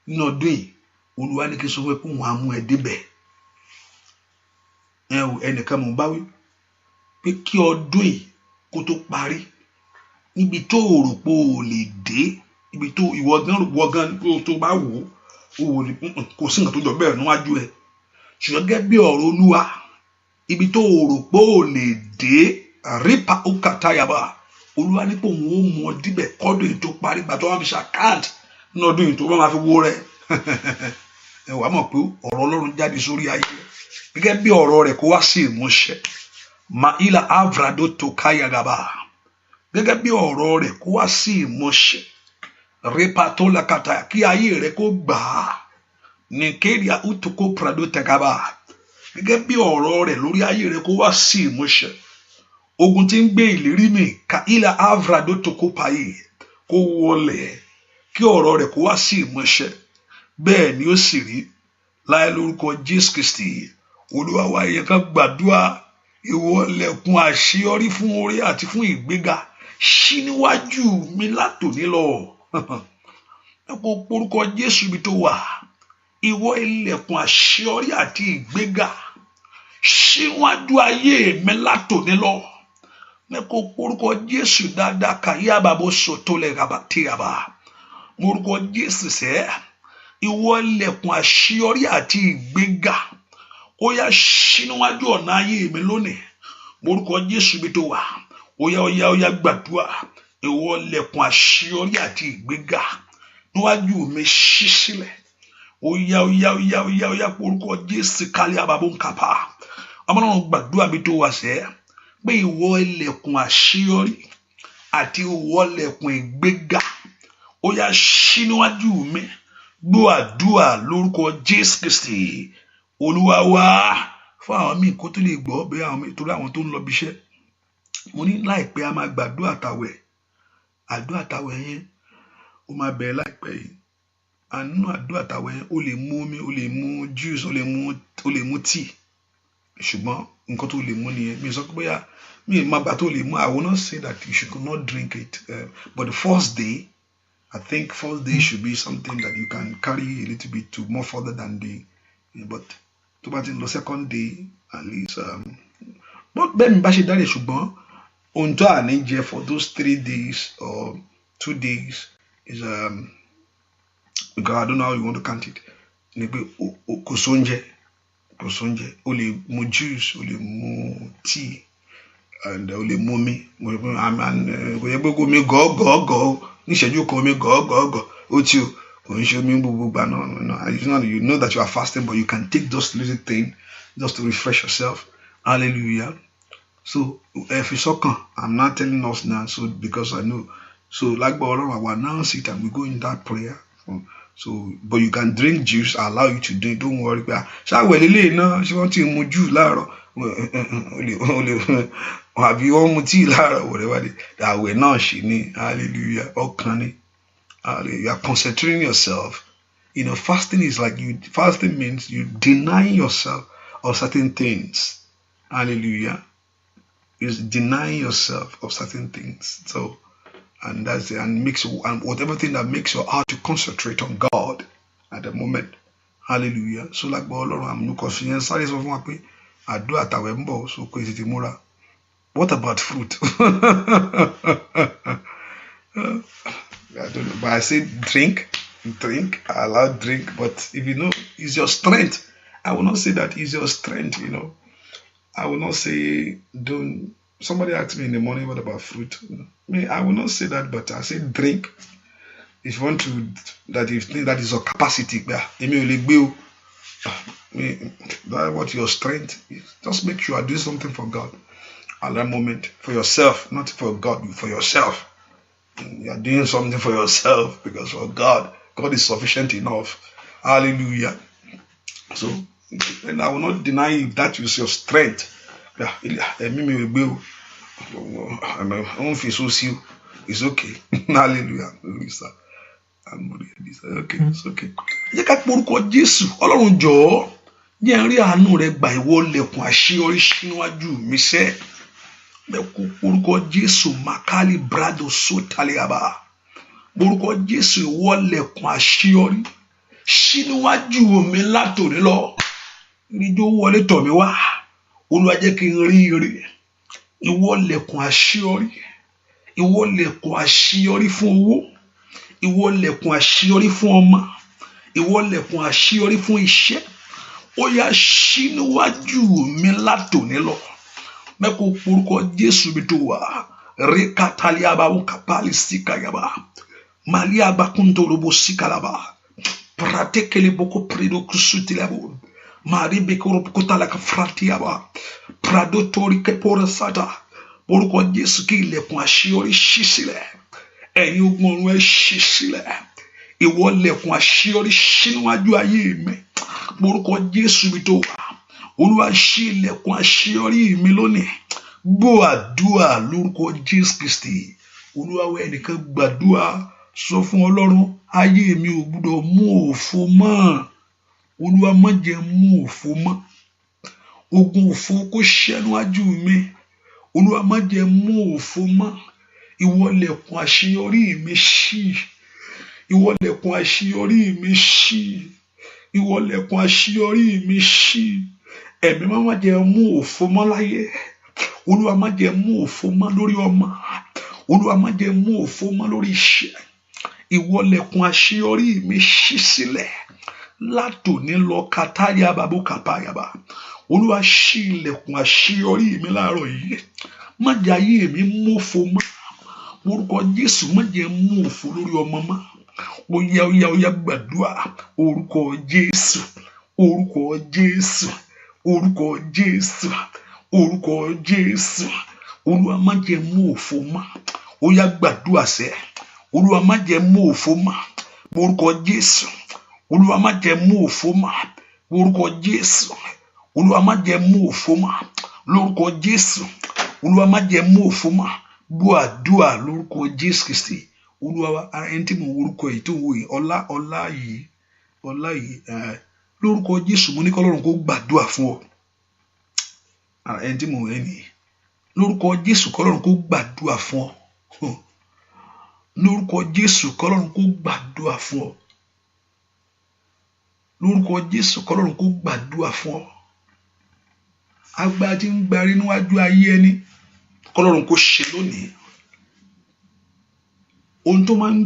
ní ọdún yìí. Olúwa ní kí sọ pé wọ́n á mú ẹ débẹ̀. Ẹnìkan mo bá wí pé kí ọdún yìí kó tó parí. Níbi tó rò pé o lè dé. Ibi tó ìwọ gan tó bá wò ó kò sí nǹkan tó jọ bẹ́ẹ̀ níwájú ẹ ṣùgbọ́n gẹ́gẹ́ bí ọ̀rọ̀ Olúwa ibi tó rò pé ò lè dé àrípa òkàtàyàbá Olúwa ní pé òun ó mú ọ díbẹ̀ kọ́dún yìí tó parí gbà tó wá fi ṣàkáàtì ní ọdún yìí tó wọ́n máa fi wó rẹ ẹ wàá mọ̀ pé ọ̀rọ̀ Ọlọ́run jáde sórí ayé gẹ́gẹ́ bí ọ̀rọ̀ rẹ̀ kó wá sí ìmúṣẹ maila avrado tokayagaba gẹ́gẹ́ bí ọ̀rọ̀ rẹ̀ kó wá sí ìmúṣẹ repatolakata kí ayé rẹ̀ kó gbà á ní kéèdìá utoko prado tagaba gẹ́gẹ́ bí ọ̀rọ̀ rẹ̀ lórí ayé rẹ̀ kó wá sí ìmúṣẹ ogun tí ń gbé ìlérí mi kaila avrado tokopaye kó wọlé kí ọ̀rọ̀ rẹ̀ kó wá sí ìmúṣẹ bẹ́ẹ̀ ni ó sì rí láì lórúkọ Jésù Kristi Olúwa wa yẹ ká gbàdúrà ìwọ lẹ̀kùn àṣeyọrí fún oore àti fún ìgbéga ṣí níwájú mi látòní lọ ẹ kó porúkọ Jésù ibi tó wà ìwọ ilẹ̀kùn àṣeyọrí àti ìgbéga ṣí níwájú ayé mi látòní lọ ẹ kó porúkọ Jésù dáadáa kàyé àbàbò sọtó lẹ́gàbà tíyàbà porúkọ Jésù sẹ́ ìwọ ilẹ̀kùn àṣeyọrí àti ìgbéga ó yá ṣí níwájú ọ̀nà ayé mi lónìí morúkọ Jésù bí tó wà ó yá gbàdúrà ìwọ ilẹ̀kùn àṣeyọrí àti ìgbéga níwájú mi ṣí sílẹ̀ ó yá morúkọ Jésù kálí àbàbò nkàpá ọmọlọ́run gbàdúrà bí tó wà sẹ́ pé ìwọ ilẹ̀kùn àṣeyọrí àti ìwọ ilẹ̀kùn ìgbéga ó yá ṣí níwájú mi gbọ́ àdúrà lórúkọ Jésù Kristi Olúwa wa fún àwọn míì kó tó lè gbọ́ bí àwọn míì torí àwọn tó ń lọ bí iṣẹ́ mo ní láìpẹ́ a máa gbàdúrà àtàwẹ̀ àdúrà àtàwẹ̀ yẹn ó máa bẹ̀rẹ̀ láìpẹ́ yìí àánú àdúrà àtàwẹ̀ yẹn ó lè mú omi ó lè mú juice ó lè mú tea ṣùgbọ́n nǹkan tó lè mú nìyẹn mi sọ pé bóyá mi ì máa bá tó lè mú I will not say that you should not drink it but the first day I think first day should be something that you can carry a little bit to more further than but tó bá ti lọ second day at least bẹ́ẹ̀ mi bá ṣe dáre ṣùgbọ́n ohun tó à ní jẹ for those 3 days or 2 days is because I don't know how you want to count it ni pé kò sóúnjẹ o lè mu juice o lè mu tea and o lè mu omi kò yẹ pé kò mi gọ́gọ́gọ́ níṣẹ́jú kan omi gọ́gọ́gọ́ ó tí o. No, you know that you are fasting, but you can take those little things just to refresh yourself. Hallelujah. So if it's okay, I'm not telling us now, so because I know. So like I will announce it and we go in that prayer. So but you can drink juice, I allow you to drink, don't worry. She want to mu juice have you want tea whatever that way now she need. Hallelujah. Okay. You are concentrating yourself. Fasting is like fasting means you deny yourself of certain things. Hallelujah. Is denying yourself of certain things. So, and that's it, and whatever thing that makes your heart to concentrate on God at the moment. Hallelujah. So like I'm no confidence. I do at our so crazy mura. What about fruit? I don't know, but I say drink, I allow drink, but if it's your strength, I will not say that is your strength, I will not say don't. Somebody asked me in the morning, what about fruit? I will not say that, but I say drink. If you want to, if you think that is your capacity, what your strength is, just make sure you are doing something for God at that moment, for yourself, not for God, for yourself. You are doing something for yourself because for God is sufficient enough. Hallelujah. So, and I will not deny if that is your strength. It's okay. Hallelujah. Okay, it's okay. Jẹ́ ká porúkọ Jésù, Ọlọ́run jọ̀ọ́, jẹ́ n rí àánú rẹ gbà ìwọ lẹ̀kùn àṣeyọrí síwájú mi sẹ́. Orúkọ Jésù makali brado sotaliaba orúkọ Jésù ìwọ lẹ̀kùn àṣeyọrí ṣí níwájú mi látòní lọ ìrìnjò wọlé tọ̀ mí wá Olúwa jẹ́ kí n rí ire ìwọ lẹ̀kùn àṣeyọrí fún owó ìwọ lẹ̀kùn àṣeyọrí fún ọmọ ìwọ lẹ̀kùn àṣeyọrí fún iṣẹ́ ó yá ṣí níwájú mi látòní lọ mẹ́kò porúkọ Jésù bí tó wà rí kátàlí àbáwọ̀ kápálí síkàyàbá màlí àbákúntò robo síkàlàbá pratekele boko predo kusutilábò Maribe koropokota la kafratiaba. Prado tori kepora sata. Orúkọ Jésù kí ilẹ̀kùn àṣeyọrí ṣí sílẹ̀. Ẹ̀yin ogun ọ̀run ẹ ṣí sílẹ̀. Ìwọ ilẹ̀kùn àṣeyọrí ṣí níwájú ayé mi. Orúkọ Jésù mi tó wà. Olúwa ṣí ilẹ̀kùn àṣeyọrí mi lónìí. Gbọ́ àdúrà lórúkọ Jésù Kristi. Olúwa wẹ ẹnìkan gbàdúrà sọ fún Ọlọ́run ayé mi ò gbọ́dọ̀ mú òfo mọ́. Olúwa má jẹ́ mú òfo mọ́. Ogun òfo kó ṣẹ́ níwájú mi. Olúwa má jẹ́ mú òfo mọ́. Ìwọ ilẹ̀kùn àṣeyọrí mi ṣí. Ìwọ ilẹ̀kùn àṣeyọrí mi ṣí. Ìwọ ilẹ̀kùn àṣeyọrí mi ṣí. Ẹ̀mí má jẹ́ mú òfo mọ́ láyé. Olúwa má jẹ́ mú òfo mọ́ lórí ọmọ. Olúwa má jẹ́ mú òfo mọ́ lórí iṣẹ́. Ìwọ ilẹ̀kùn àṣeyọrí mi ṣí sílẹ̀. Látòní lọ kàtáyà bàbá kàpáyàbá. Olúwa ṣí ilẹ̀kùn àṣeyọrí mi láàárọ̀ yìí. Má jẹ́ ayé mi mú òfo mọ́. Orúkọ Jésù má jẹ́ mú òfo lórí ọmọ mọ́. Oya gbàdúrà orúkọ Jésù. Orúkọ Jésù. Orúkọ Jésù. Orúkọ Jésù. Olúwa má jẹ́ mú òfo mọ́. Oya gbàdúrà sẹ́. Olúwa má jẹ́ mú òfo mọ́. Orúkọ Jésù. Olúwa má jẹ́ mú òfo mọ́. Orúkọ Jésù. Olúwa má jẹ́ mú òfo mọ́. Lórúkọ Jésù. Olúwa má jẹ́ mú òfo mọ́. Gbọ́ àdúrà lórúkọ Jésù Kristi. Olúwa ẹni tí mo orúkọ yìí tó ń wò yìí ọlá yìí lórúkọ Jésù mo ní kí Ọlọ́run kó gbàdúrà fún ọ. Ẹni tí mo wò yìí nìyí. Lórúkọ Jésù kí Ọlọ́run kó gbàdúrà fún ọ. Lórúkọ Jésù kí Ọlọ́run kó gbàdúrà fún ọ. Lórúkọ Jésù kí Ọlọ́run kó gbàdúrà fún ọ. Agbára tí ń gbarí níwájú ayé ẹni kí Ọlọ́run kó ṣe lónìí. Ohun tó máa ń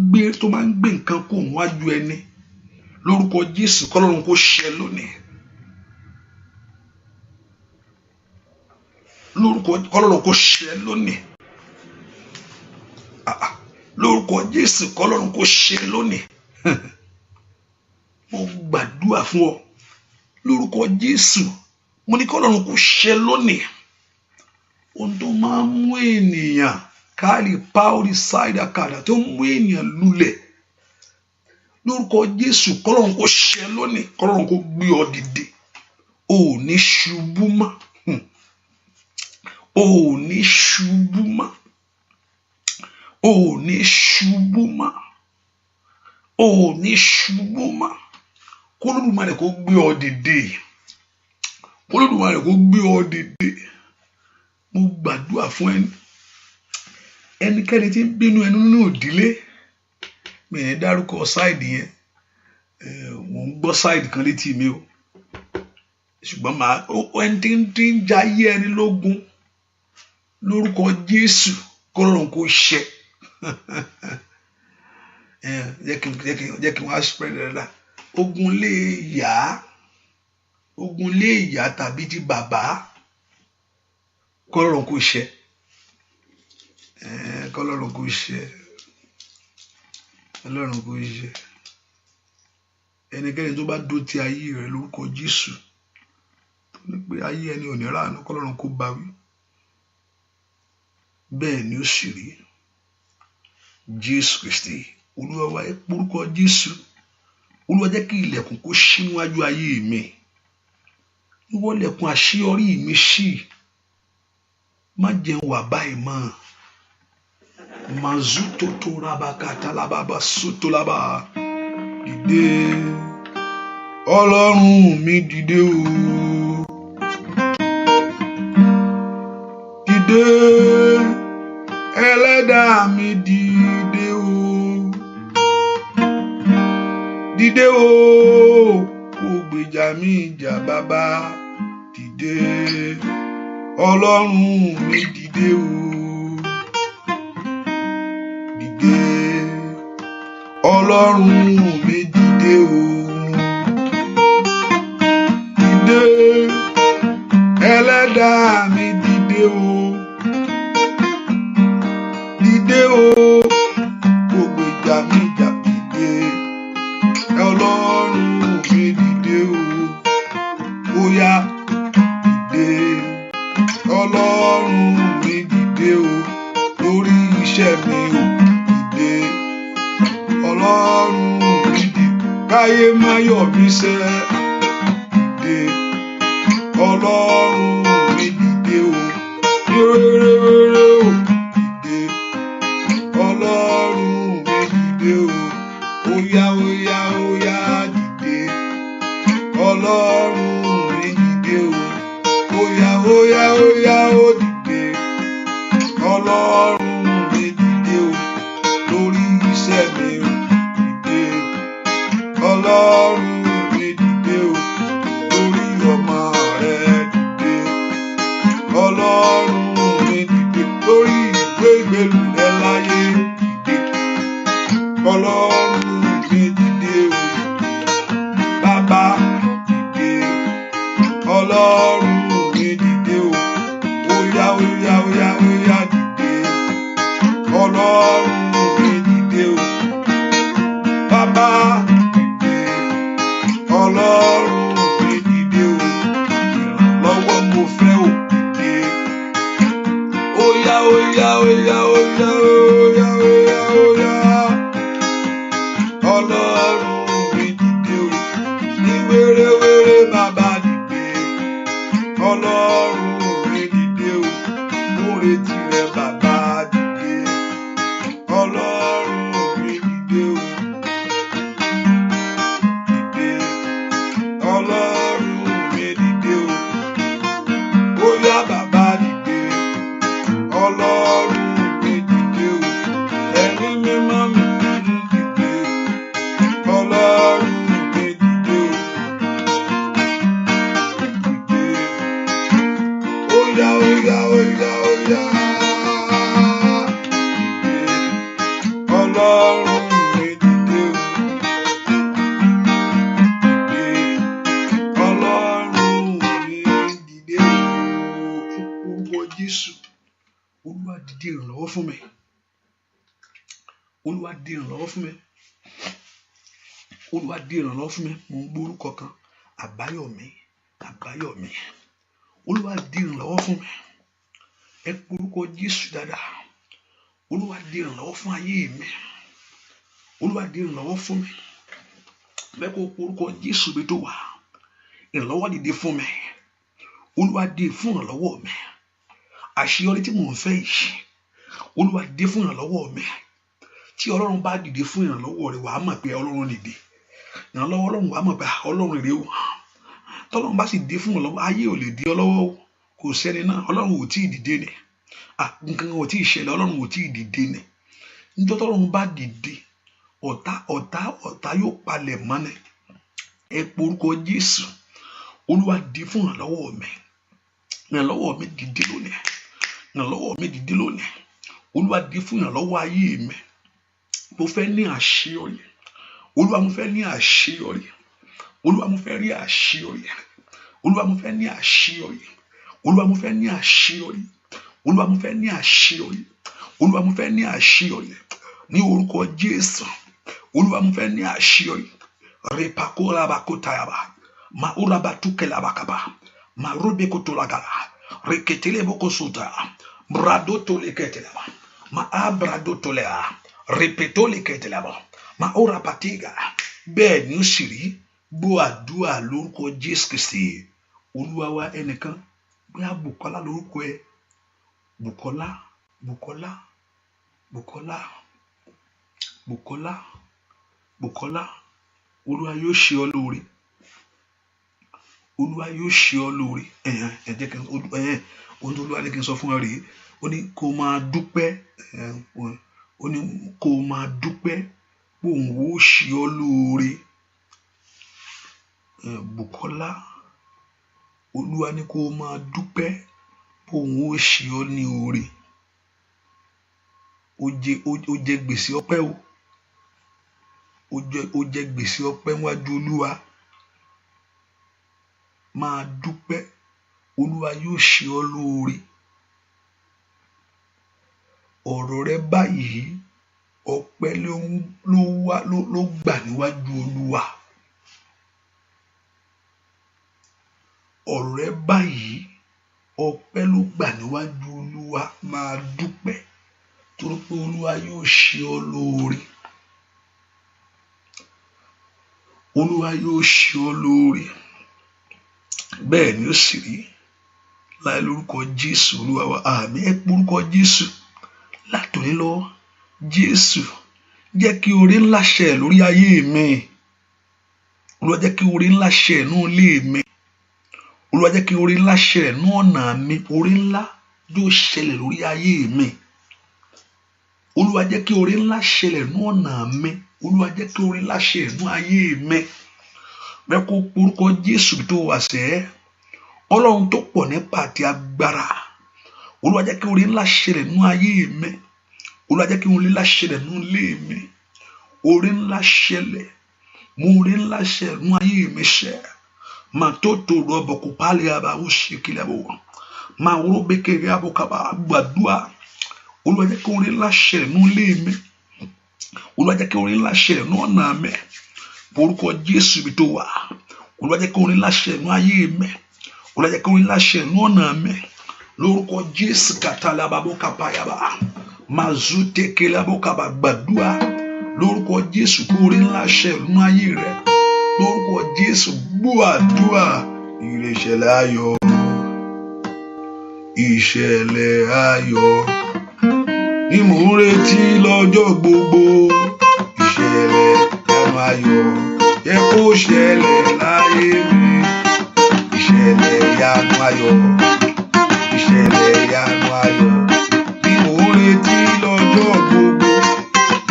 gbé nǹkan kó níwájú ẹni lórúkọ Jésù kí Ọlọ́run kó ṣe lónìí. Lórúkọ kí Ọlọ́run kó ṣe lónìí. Lórúkọ Jésù kí Ọlọ́run kó ṣe lónìí. Mo gbàdúrà fún ọ lórúkọ Jésù. Mo ní kí Ọlọ́run kó ṣe lónìí. Ohun tó máa ń mú ènìyàn káàlì páórì sáìdà kàdà tó mú ènìyàn lulẹ̀ lórúkọ Jésù kí Ọlọ́run kó ṣe lónìí. Kí Ọlọ́run kó gbé ọ dìde. O ò ní ṣubú mọ́. O ò ní ṣubú mọ́. O ò ní ṣubú mọ́. O ò ní ṣubú mọ́. Kó Olódùmarè kó gbé ọ dìde. Kó Olódùmarè kó gbé ọ dìde. Mo gbàdúrà fún ẹnikẹ́ni tí ń bínú ẹnu nínú ìdílé. Mi ò ní dárúkọ sáìdì yẹn. Mo ń gbọ́ sáìdì kan létí mi o. Ṣùgbọ́n ẹni tí ń jayé ẹni lógun lórúkọ Jésù kí Ọlọ́run kó ṣe. Jẹ́ kí wọ́n á spread dáadáa. Ogun lé ìyá tàbí ti bàbá kí Ọlọ́run kó ṣe. Kí Ọlọ́run kó ṣe. Ọlọ́run kó ṣe. Ẹnikẹ́ni tó bá dó ti ayé rẹ̀ lórúkọ Jésù tó ní pé ayé ẹni ò ní ráàánú kí Ọlọ́run kó bá wí. Bẹ́ẹ̀ ni ó sì rí. Jésù Kristi Olúwa wa orúkọ Jésù. Olúwa jẹ́ kí ilẹ̀kùn kó ṣí níwájú ayé mi. Ìwọ ilẹ̀kùn àṣeyọrí mi ṣí. Má jẹ́ wà báyìí mọ́. Mazuto to rabakata lababa soto laba. Dìde. Ọlọ́run mi dìde o. Dìde. Ẹlẹ́dàá mi dìde o. Dìde o. Kó gbèjà mi jà bàbá. Dìde. Ọlọ́run mi dìde o. Dìde. Ọlọ́run mi dìde o. Dìde. Ẹlẹ́dàá mi dìde o. Dìde o. Kó gbèjà mi jà. Dìde. Ọlọ́run mi dìde o. káyé má yọ̀ mí sẹ́. Dìde Ọlọ́run mi dìde o, ní rere o. Dìde Ọlọ́run mi dìde o, óyá óyá óyá dìde Ọlọ́run mi dìde o, óyá óyá óyá ó dìde Ọlọ́run mi dìde o, lórí iṣẹ́ mi o. Dìde Ọlọ́run mi dìde o, lórí ọmọ rẹ. Dìde Ọlọ́run mi dìde lórí ìwé ìgbélú rẹ láyé. Dìde Ọlọ́run mi dìde o, bàbá dìde Ọlọ́run mi dìde o, óyá óyá óyá óyá dìde Ọlọ́run mi dìde o, bàbá dìde Ọlọ́run mi dìde o, ìrànlọ́wọ́ mo fẹ́ o. Dìde óyá óyá óyá óyá óyá óyá óyá Ọlọ́run mi dìde o, ní wéréwéré bàbá dìde Ọlọ́run mi dìde o, mo retí rẹ bàbá dìde Ọlọ́run mi dìde o. Dìde Ọlọ́run mi dìde o, óyá bàbá dìde Ọlọ́run mi dìde o, ẹ̀mí mímọ́ mi dìde Ọlọ́run mi dìde o. Dìde óyá óyá óyá óyá dìde Ọlọ́run mi dìde o. Dìde Ọlọ́run mi dìde o. Orúkọ Jésù, Olúwa dìde ìrànlọ́wọ́ fún mi. Olúwa dìde ìrànlọ́wọ́ fún mi. Olúwa dìde ìrànlọ́wọ́ fún mi. Mo ń gbórúkọ kan, Àbáyọ̀mí, Àbáyọ̀mí. Olúwa dìde ìrànlọ́wọ́ fún mi. Ẹ porúkọ Jésù dáadáa. Olúwa dìde ìrànlọ́wọ́ fún ayé mi. Olúwa dìde ìrànlọ́wọ́ fún mi. Bẹ́ẹ̀ kó porúkọ Jésù bí tó wà. Ìrànlọ́wọ́ dìde fún mi. Olúwa dìde fún ìrànlọ́wọ́ mi. Àṣeyọrí tí mò ń fẹ́ yìí, Olúwa dìde fún ìrànlọ́wọ́ mi. Tí Ọlọ́run bá dìde fún ìrànlọ́wọ́ rẹ, wàá mọ̀ pé Ọlọ́run dìde. Ìrànlọ́wọ́ Ọlọ́run, wàá mọ̀ pé Ọlọ́run rèé o. Tọ́lọ́run bá sì dìde fún ìrànlọ́wọ́, ayé ò lè di ọ lọ́wọ́ o. Kò sẹ́ni náà, Ọlọ́run ò tí ì dìde ni. Nǹkan ò tí ì ṣẹlẹ̀, Ọlọ́run ò tí ì dìde ni. Nítorí Ọlọ́run bá dìde, ọ̀tá yóò palẹ̀ mọ́ ni. Ẹ porúkọ Jésù. Olúwa dìde fún ìrànlọ́wọ́ mi. Ìrànlọ́wọ́ mi dìde lónìí. Ìrànlọ́wọ́ mi dìde lónìí. Olúwa dìde fún ìrànlọ́wọ́ ayé mi. Mo fẹ́ ní àṣeyọrí. Olúwa mo fẹ́ ní àṣeyọrí. Olúwa mo fẹ́ rí àṣeyọrí. Olúwa mo fẹ́ ní àṣeyọrí. Olúwa mo fẹ́ ní àṣeyọrí. Olúwa mo fẹ́ ní àṣeyọrí. Olúwa mo fẹ́ ní àṣeyọrí. Ní orúkọ Jésù. Olúwa mo fẹ́ ní àṣeyọrí. Repakora bakotayaba. Ma urabatukelabakaba. Ma rubekotolagala. Reketelebokosota. Bradotoleketelaba. Ma abradotolea. Repetoleketelaba. Ma orapatiga. Bẹ́ẹ̀ ni ó sì rí. Gbọ́ àdúrà lórúkọ Jésù Kristi. Olúwa wa ẹnìkan bóyá Bùkọ́lá lórúkọ ẹ. Bùkọ́lá, Bùkọ́lá, Bùkọ́lá, Bùkọ́lá, Bùkọ́lá. Olúwa yóò ṣe ọ́ lóore. Olúwa yóò ṣe ọ́ lóore. Ohun tó Olúwa ní kí n sọ fún ọ rèé. Ó ní kó máa dúpẹ́. Ó ní kó máa dúpẹ́ pé òun ó ṣe ọ́ lóore. Bùkọ́lá, Olúwa ní kó máa dúpẹ́ pé òun ó ṣe ọ́ ní oore. Ó jẹ gbèsè ọpẹ́ o. Ó jẹ gbèsè ọpẹ́ níwájú Olúwa. Máa dúpẹ́. Olúwa yóò ṣe ọ́ lóore. Ọ̀rọ̀ rẹ báyìí, ọpẹ́ ló gbà níwájú Olúwa. Ọ̀rọ̀ rẹ báyìí, ọpẹ́ ló gbà níwájú Olúwa. Máa dúpẹ́ torí pé Olúwa yóò ṣe ọ́ lóore. Olúwa yóò ṣe ọ́ lóore, bẹ́ẹ̀ ni ó sì rí láì lórúkọ Jésù Olúwa wa. Àmín. Ẹ porúkọ Jésù látòní lọ. Jésù, jẹ́ kí oore ńlá ṣẹ lórí ayé mi. Olúwa, jẹ́ kí oore ńlá ṣẹ nínú ilé mi. Olúwa, jẹ́ kí oore ńlá ṣẹ nínú ọ̀nà mi. Oore ńlá yóò ṣẹlẹ̀ lórí ayé mi. Olúwa, jẹ́ kí oore ńlá ṣẹlẹ̀ nínú ọ̀nà mi. Olúwa, jẹ́ kí oore ńlá ṣẹlẹ̀ nínú ayé mi. Bẹ́ẹ̀ kó porúkọ Jésù tó wà sẹ́, Ọlọ́run tó pọ̀ nípa àti agbára. Olúwa, jẹ́ kí oore ńlá ṣẹlẹ̀ nínú ayé mi. Olúwa, jẹ́ kí oore ńlá ṣẹlẹ̀ nínú ilé mi. Oore ńlá ṣẹlẹ̀, mú oore ńlá ṣẹlẹ̀ nínú ayé mi ṣẹ. Mà tó tó rọ̀bọ̀ kó pálí àbá ó ṣe kílẹ̀ bò. Mà wúrò békèrè àbò kàbà gbàdúrà. Olúwa, jẹ́ kí oore ńlá ṣẹlẹ̀ nínú ilé mi. Olúwa, jẹ́ kí oore ńlá ṣẹlẹ̀ nínú ọ̀nà mi. Porúkọ Jésù bí tó wà. Olúwa, jẹ́ kí oore ńlá ṣẹlẹ̀ nínú ayé mi. Olúwa, jẹ́ kí oore ńlá ṣẹlẹ̀ nínú ọ̀nà mi. Lórúkọ Jésù kàtàlà bàbá kàpáyàbá. Mazute kelabo kaba gbàdúrà. Lórúkọ Jésù kí oore ńlá ṣẹlẹ̀ nínú ayé rẹ. Lórúkọ Jésù gbọ́ àdúrà. Ire ìṣẹ̀lẹ̀ ayọ̀, ìṣẹ̀lẹ̀ ayọ̀ ni mò ń retí lọ́jọ́ gbogbo. Ìṣẹ̀lẹ̀ ìyanu ayọ̀ yẹ kó ṣẹlẹ̀ láyé mi. Ìṣẹ̀lẹ̀ ìyanu ayọ̀, ìṣẹ̀lẹ̀ ìyanu ayọ̀ ni mò ń retí lọ́jọ́ gbogbo.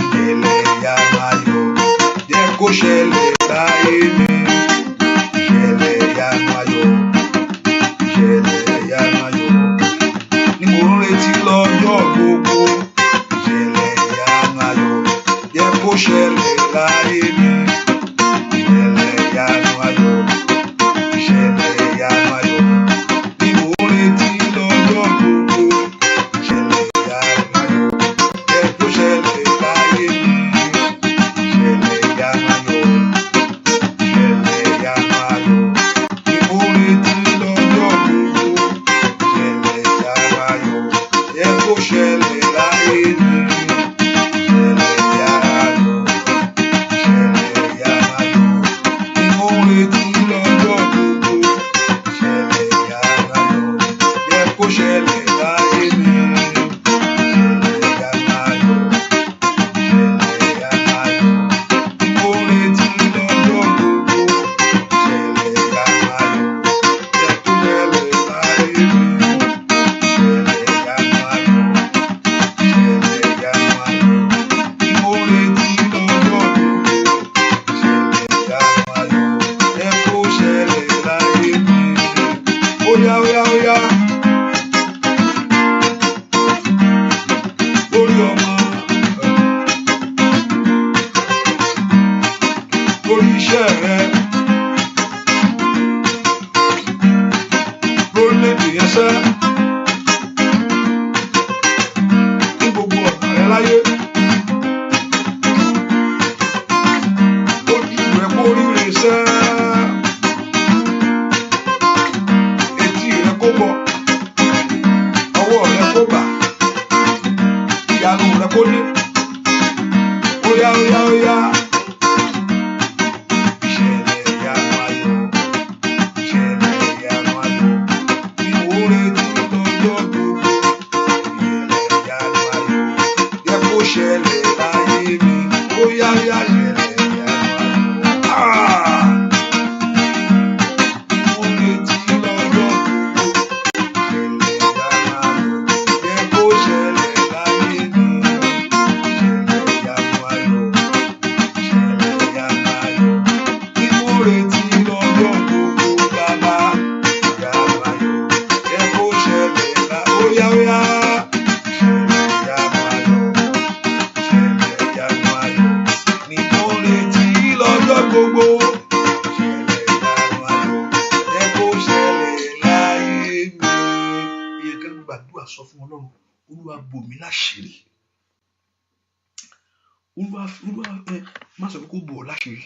Ìṣẹ̀lẹ̀ ìyanu ayọ̀ yẹ kó ṣẹlẹ̀ láyé mi. Ìṣẹ̀lẹ̀ ìyanu ayọ̀, ìṣẹ̀lẹ̀ ìyanu ayọ̀ ni mò ń retí lọ́jọ́ gbogbo. Ìṣẹ̀lẹ̀ ìyanu ayọ̀ yẹ kó ṣẹlẹ̀ láyé mi. Ìṣẹ̀lẹ̀ ìyanu ayọ̀, ìṣẹ̀lẹ̀ ìyanu ayọ̀ ni mò ń retí lọ́jọ́ gbogbo. Ìṣẹ̀lẹ̀ ìyanu ayọ̀ yẹ kó ṣẹlẹ̀ láyé mi. Ìṣẹ̀lẹ̀ ìyanu ayọ̀, ìṣẹ̀lẹ̀ ìyanu ayọ̀ ni mò ń retí lọ́jọ́ gbogbo. Ìṣẹ̀lẹ̀ ìyanu ayọ̀ yẹ kó ṣẹlẹ̀ láyé mi. Ìṣẹ̀lẹ̀ ìyanu ayọ̀, ìṣẹ̀lẹ̀ ìyanu ayọ̀ ni mò ń retí lọ́jọ́ gbogbo. Ìṣẹ̀lẹ̀ ìyanu ayọ̀ yẹ kó ṣẹlẹ̀ láyé mi. Ìṣẹ̀lẹ̀ ìyanu ayọ̀, ìṣẹ̀lẹ̀ ìyanu ayọ̀ ni mò ń retí lọ́jọ́ gbogbo. Ìṣẹ̀lẹ̀ ìyanu ayọ̀ yẹ kó ṣẹlẹ̀ láyé mi. Ìṣẹ̀lẹ̀ ìyanu ayọ̀, ìṣẹ̀lẹ̀ ìyanu ayọ̀ ni mò ń retí lọ́jọ́ gbogbo. Ìṣẹ̀lẹ̀ ìyanu ayọ̀ yẹ kó ṣẹlẹ̀ láyé mi. Óyá óyá óyá, lórí ọmọ, lórí iṣẹ́ rẹ, lórílẹ̀-èdè yẹn sẹ́, ní gbogbo ọ̀nà rẹ láyé. Ojú rẹ kó ríre sẹ́, etí rẹ kó gbọ́, ọwọ́ rẹ kó bà, ìyanu rẹ kó ní. Óyá óyá óyá. Ìṣẹ̀lẹ̀ ìyanu ayọ̀, ìṣẹ̀lẹ̀ ìyanu ayọ̀ ni mò ń retí lọ́jọ́ gbogbo. Ìṣẹ̀lẹ̀ ìyanu ayọ̀ yẹ kó ṣẹlẹ̀ láyé mi. Óyá óyá, ìṣẹ̀lẹ̀ ìyanu ayọ̀. Mo ń retí lọ́jọ́ gbogbo. Ìṣẹ̀lẹ̀ ìyanu ayọ̀ yẹ kó ṣẹlẹ̀ láyé mi. Ìṣẹ̀lẹ̀ ìyanu ayọ̀, ìṣẹ̀lẹ̀ ìyanu ayọ̀ ni mo ń retí lọ́jọ́ gbogbo. Bàbá, ìyanu ayọ̀ yẹ kó ṣẹlẹ̀ óyá óyá. Ìṣẹ̀lẹ̀ ìyanu ayọ̀, ìṣẹ̀lẹ̀ ìyanu ayọ̀ ni mo ń retí lọ́jọ́ gbogbo. Ìṣẹ̀lẹ̀ ìyanu ayọ̀ yẹ kó ṣẹlẹ̀ láyé mi. Ìyẹn kan gbàdúrà sọ fún Ọlọ́run. Olúwa, bò mí láṣìírí. Olúwa má sọ pé kó bò ọ́ láṣìírí.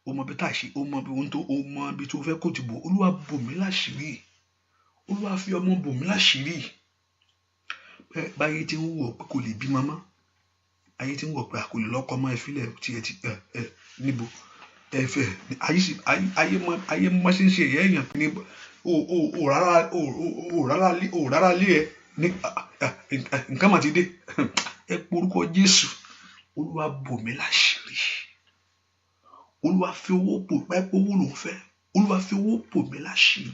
O mọ bí tá a ṣe, o mọ bí ohun tó, o mọ bí tó fẹ́ kó ti bò. Olúwa, bò mí láṣìírí. Olúwa, fi ọmọ bò mí láṣìírí. Báyé tí ń wò pé kò lè bímọ mọ́, ayé tí ń wò pé a kò lè lọ́kọ mọ́, ẹ fílẹ̀ tí ẹ ti níbo. ẹ̀fẹ̀ ayé mọ́ ṣe ń ṣe ẹ̀yẹ́ èèyàn ní ò rárá lé ẹ ní nǹkan mà ti dé. Ẹ porúkọ Jésù. Olúwa bò mí láṣìírí. Olúwa fi owó bò mí, owó ló ń fẹ́. Olúwa fi owó bò mí láṣìírí.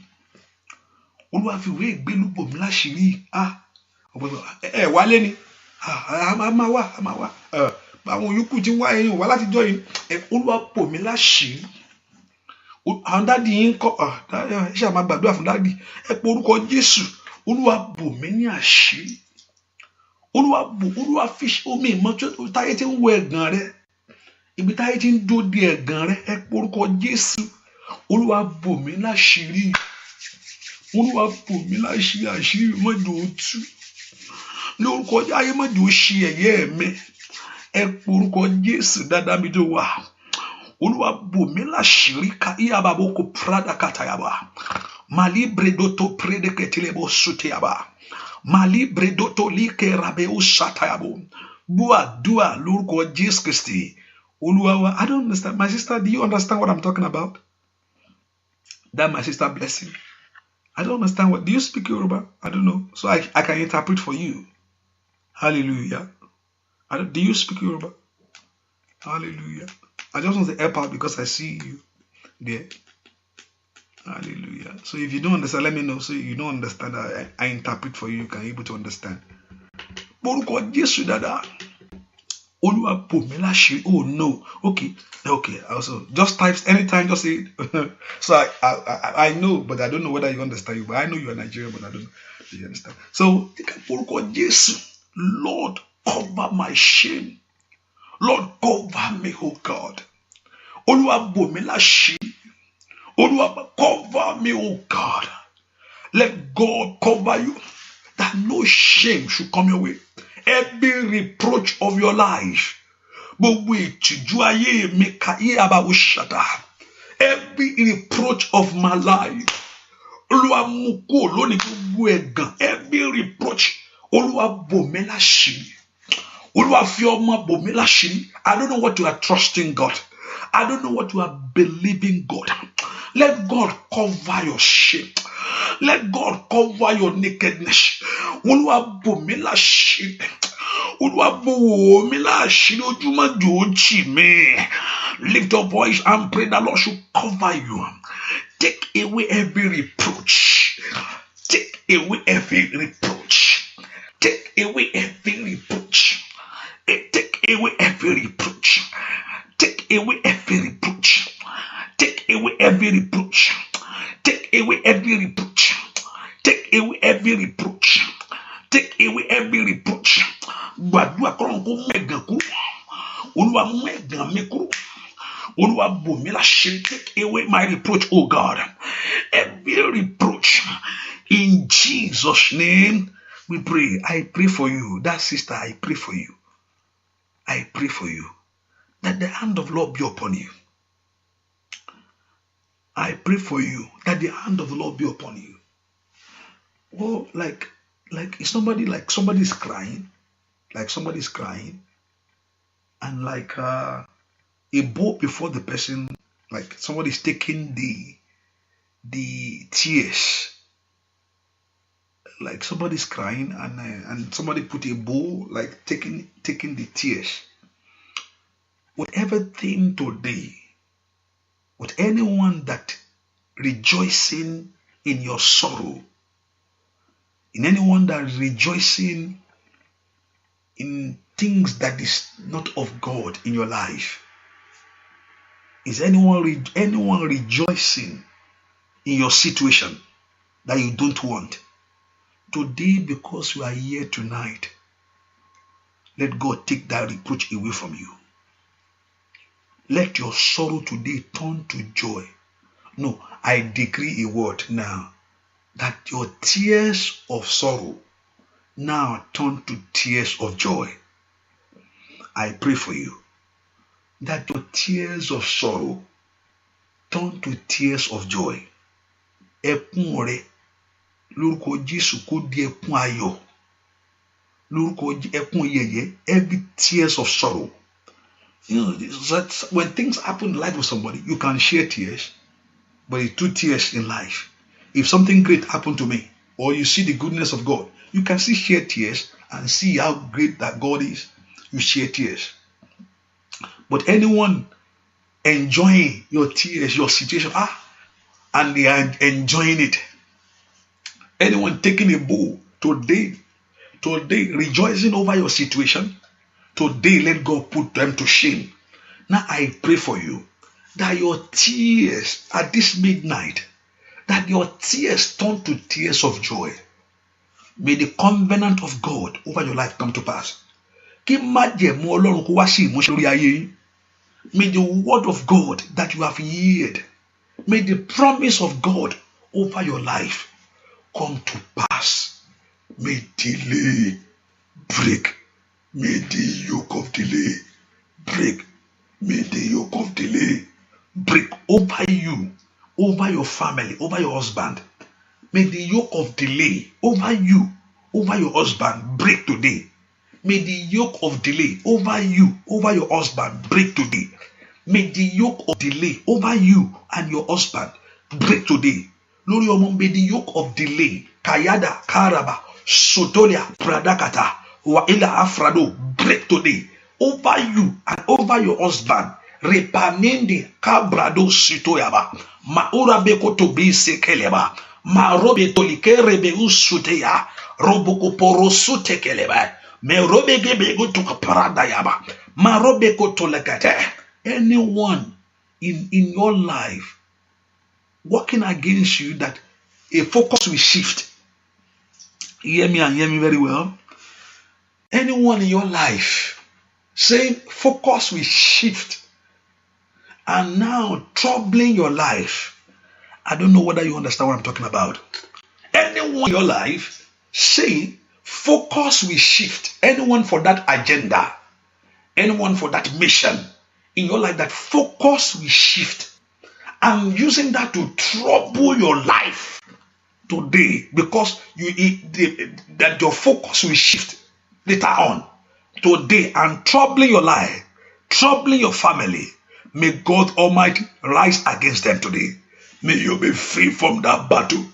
Olúwa fi ìwé ìgbélú bò mí láṣìírí. Ẹ wálé ni a máa wá àwọn yòókù tí ń wá ẹ̀yìn wá láti jọ yìí. Olúwa bò mí láṣìírí. Àwọn dáàdì yín ń kọ́ ṣé a máa gbàdúrà fún dáàdì. Ẹ pe orúkọ Jésù. Olúwa bò mí ní àṣírí. Olúwa fi omi ìmọ́tò táyé tí ń wọ ẹ̀gàn rẹ, ibi táyé tí ń dóde ẹ̀gàn rẹ. Ẹ pe orúkọ Jésù. Olúwa bò mí láṣìírí. Olúwa bò mí láṣìírí. Àṣírí mọ́jọ tú lórúkọ ayé, mọ́jọ ṣe ẹ̀yẹ́ mi. Ẹ pe orúkọ Jésù dáadáa mi tó wà. Olúwa bò mí láṣìírí. Ka iyaba boko prada katayaba. Mali bredoto prediketilebo suteyaba. Mali bredoto like rabeu satayabo. Bua dua lórúkọ Jésù Kristi. Olúwa wa. I don't understand. My sister, do you understand what I'm talking about? That my sister blessing. I don't understand what. Do you speak Yoruba? I don't know. So I can interpret for you. Hallelujah. Do you speak Yoruba? Hallelujah. I just want to help out because I see you there. Hallelujah. So if you don't understand, let me know. So you don't understand, I interpret for you. You can be able to understand. Orúkọ Jésù dada. Olúwa bò mí láṣìírí. Oh no. Okay. Also, just type anytime. Just say it. So I know, but I don't know whether you understand you. But I know you are Nigerian, but I don't know if you understand. So orúkọ Jésù. Lord, cover my shame. Lord, cover me, oh God. Olúwa bò mí láṣìírí. Olúwa, cover me, oh God. Let God cover you, that no shame should come your way. Every reproach of your life, every reproach of my life, every reproach, Olúwa bò mí láṣìírí. Olúwa fi ọmọ bò mí láṣìírí. I don't know what you are trusting God. I don't know what you are believing God. Let God cover your shame. Let God cover your nakedness. Olúwa bò mí láṣìírí. Olúwa bò mí láṣìírí. Ojú má jò ó tì mí. Lift your voice and pray that Lord should cover you. Take away every reproach. Take away every reproach. Take away every reproach. Take away every reproach. Take away every reproach. Take away every reproach. Take away every reproach. Take away every reproach. Take away every reproach. Gbàdúrà kọ́lọ́run kó mẹ́gàn kúrò. Olúwa mẹ́gàn mi kúrò. Olúwa bò mí láṣìírí. Take away my reproach, oh God. Every reproach. In Jesus' name we pray. I pray for you. That sister, I pray for you. I pray for you. That the hand of the Lord be upon you. I pray for you that the hand of the Lord be upon you. Oh, like somebody's crying, and like a bow before the person, like somebody's taking the tears, like somebody's crying, and somebody put a bow, like taking the tears. Whatever thing today, with anyone that rejoicing in your sorrow, in anyone that is rejoicing in things that is not of God in your life, is anyone rejoicing in your situation that you don't want? Today, because you are here tonight, let God take that reproach away from you. Let your sorrow today turn to joy. No, I decree a word now that your tears of sorrow now turn to tears of joy. I pray for you that your tears of sorrow turn to tears of joy. Ẹkún rẹ lórúkọ Jésù kó di ẹkún ayọ̀. Lórúkọ ẹkún yẹ̀yẹ́, every tears of sorrow That when things happen in life with somebody, you can share tears, but it's 2 tears in life. If something great happened to me, or you see the goodness of God, you can still share tears and see how great that God is. You share tears. But anyone enjoying your tears, your situation, and they are enjoying it. Anyone taking a bow today, rejoicing over your situation, today let God put them to shame. Now I pray for you that your tears at this midnight, that your tears turn to tears of joy. May the covenant of God over your life come to pass. May the word of God that you have heard, may the promise of God over your life come to pass. May delay break. May the yoke of delay break. May the yoke of delay break over you, over your family, over your husband. May the yoke of delay over you, over your husband break today. May the yoke of delay over you, over your husband break today. May the yoke of delay over you and your husband break today. Lord, may the yoke of delay, Kayada, Karaba, Sotolia, Pradakata, Waila Afrado, break today over you and over your husband. Repanende Kabrado Sitoyaba, Maura Beko to be Sekeleba, Marobe Tolikere Beusutea, Roboko Porosute Keleba, Merobe Gebego to Paradayaba, Marobe Kotolekate. Anyone in your life working against you, that a focus will shift. Hear me and hear me very well. Anyone in your life saying focus will shift and now troubling your life. I don't know whether you understand what I'm talking about. Anyone in your life saying focus will shift. Anyone for that agenda, anyone for that mission in your life, that focus will shift, and using that to trouble your life today, because that your focus will shift later on today and troubling your life, troubling your family. May God Almighty rise against them today. May you be free from that battle,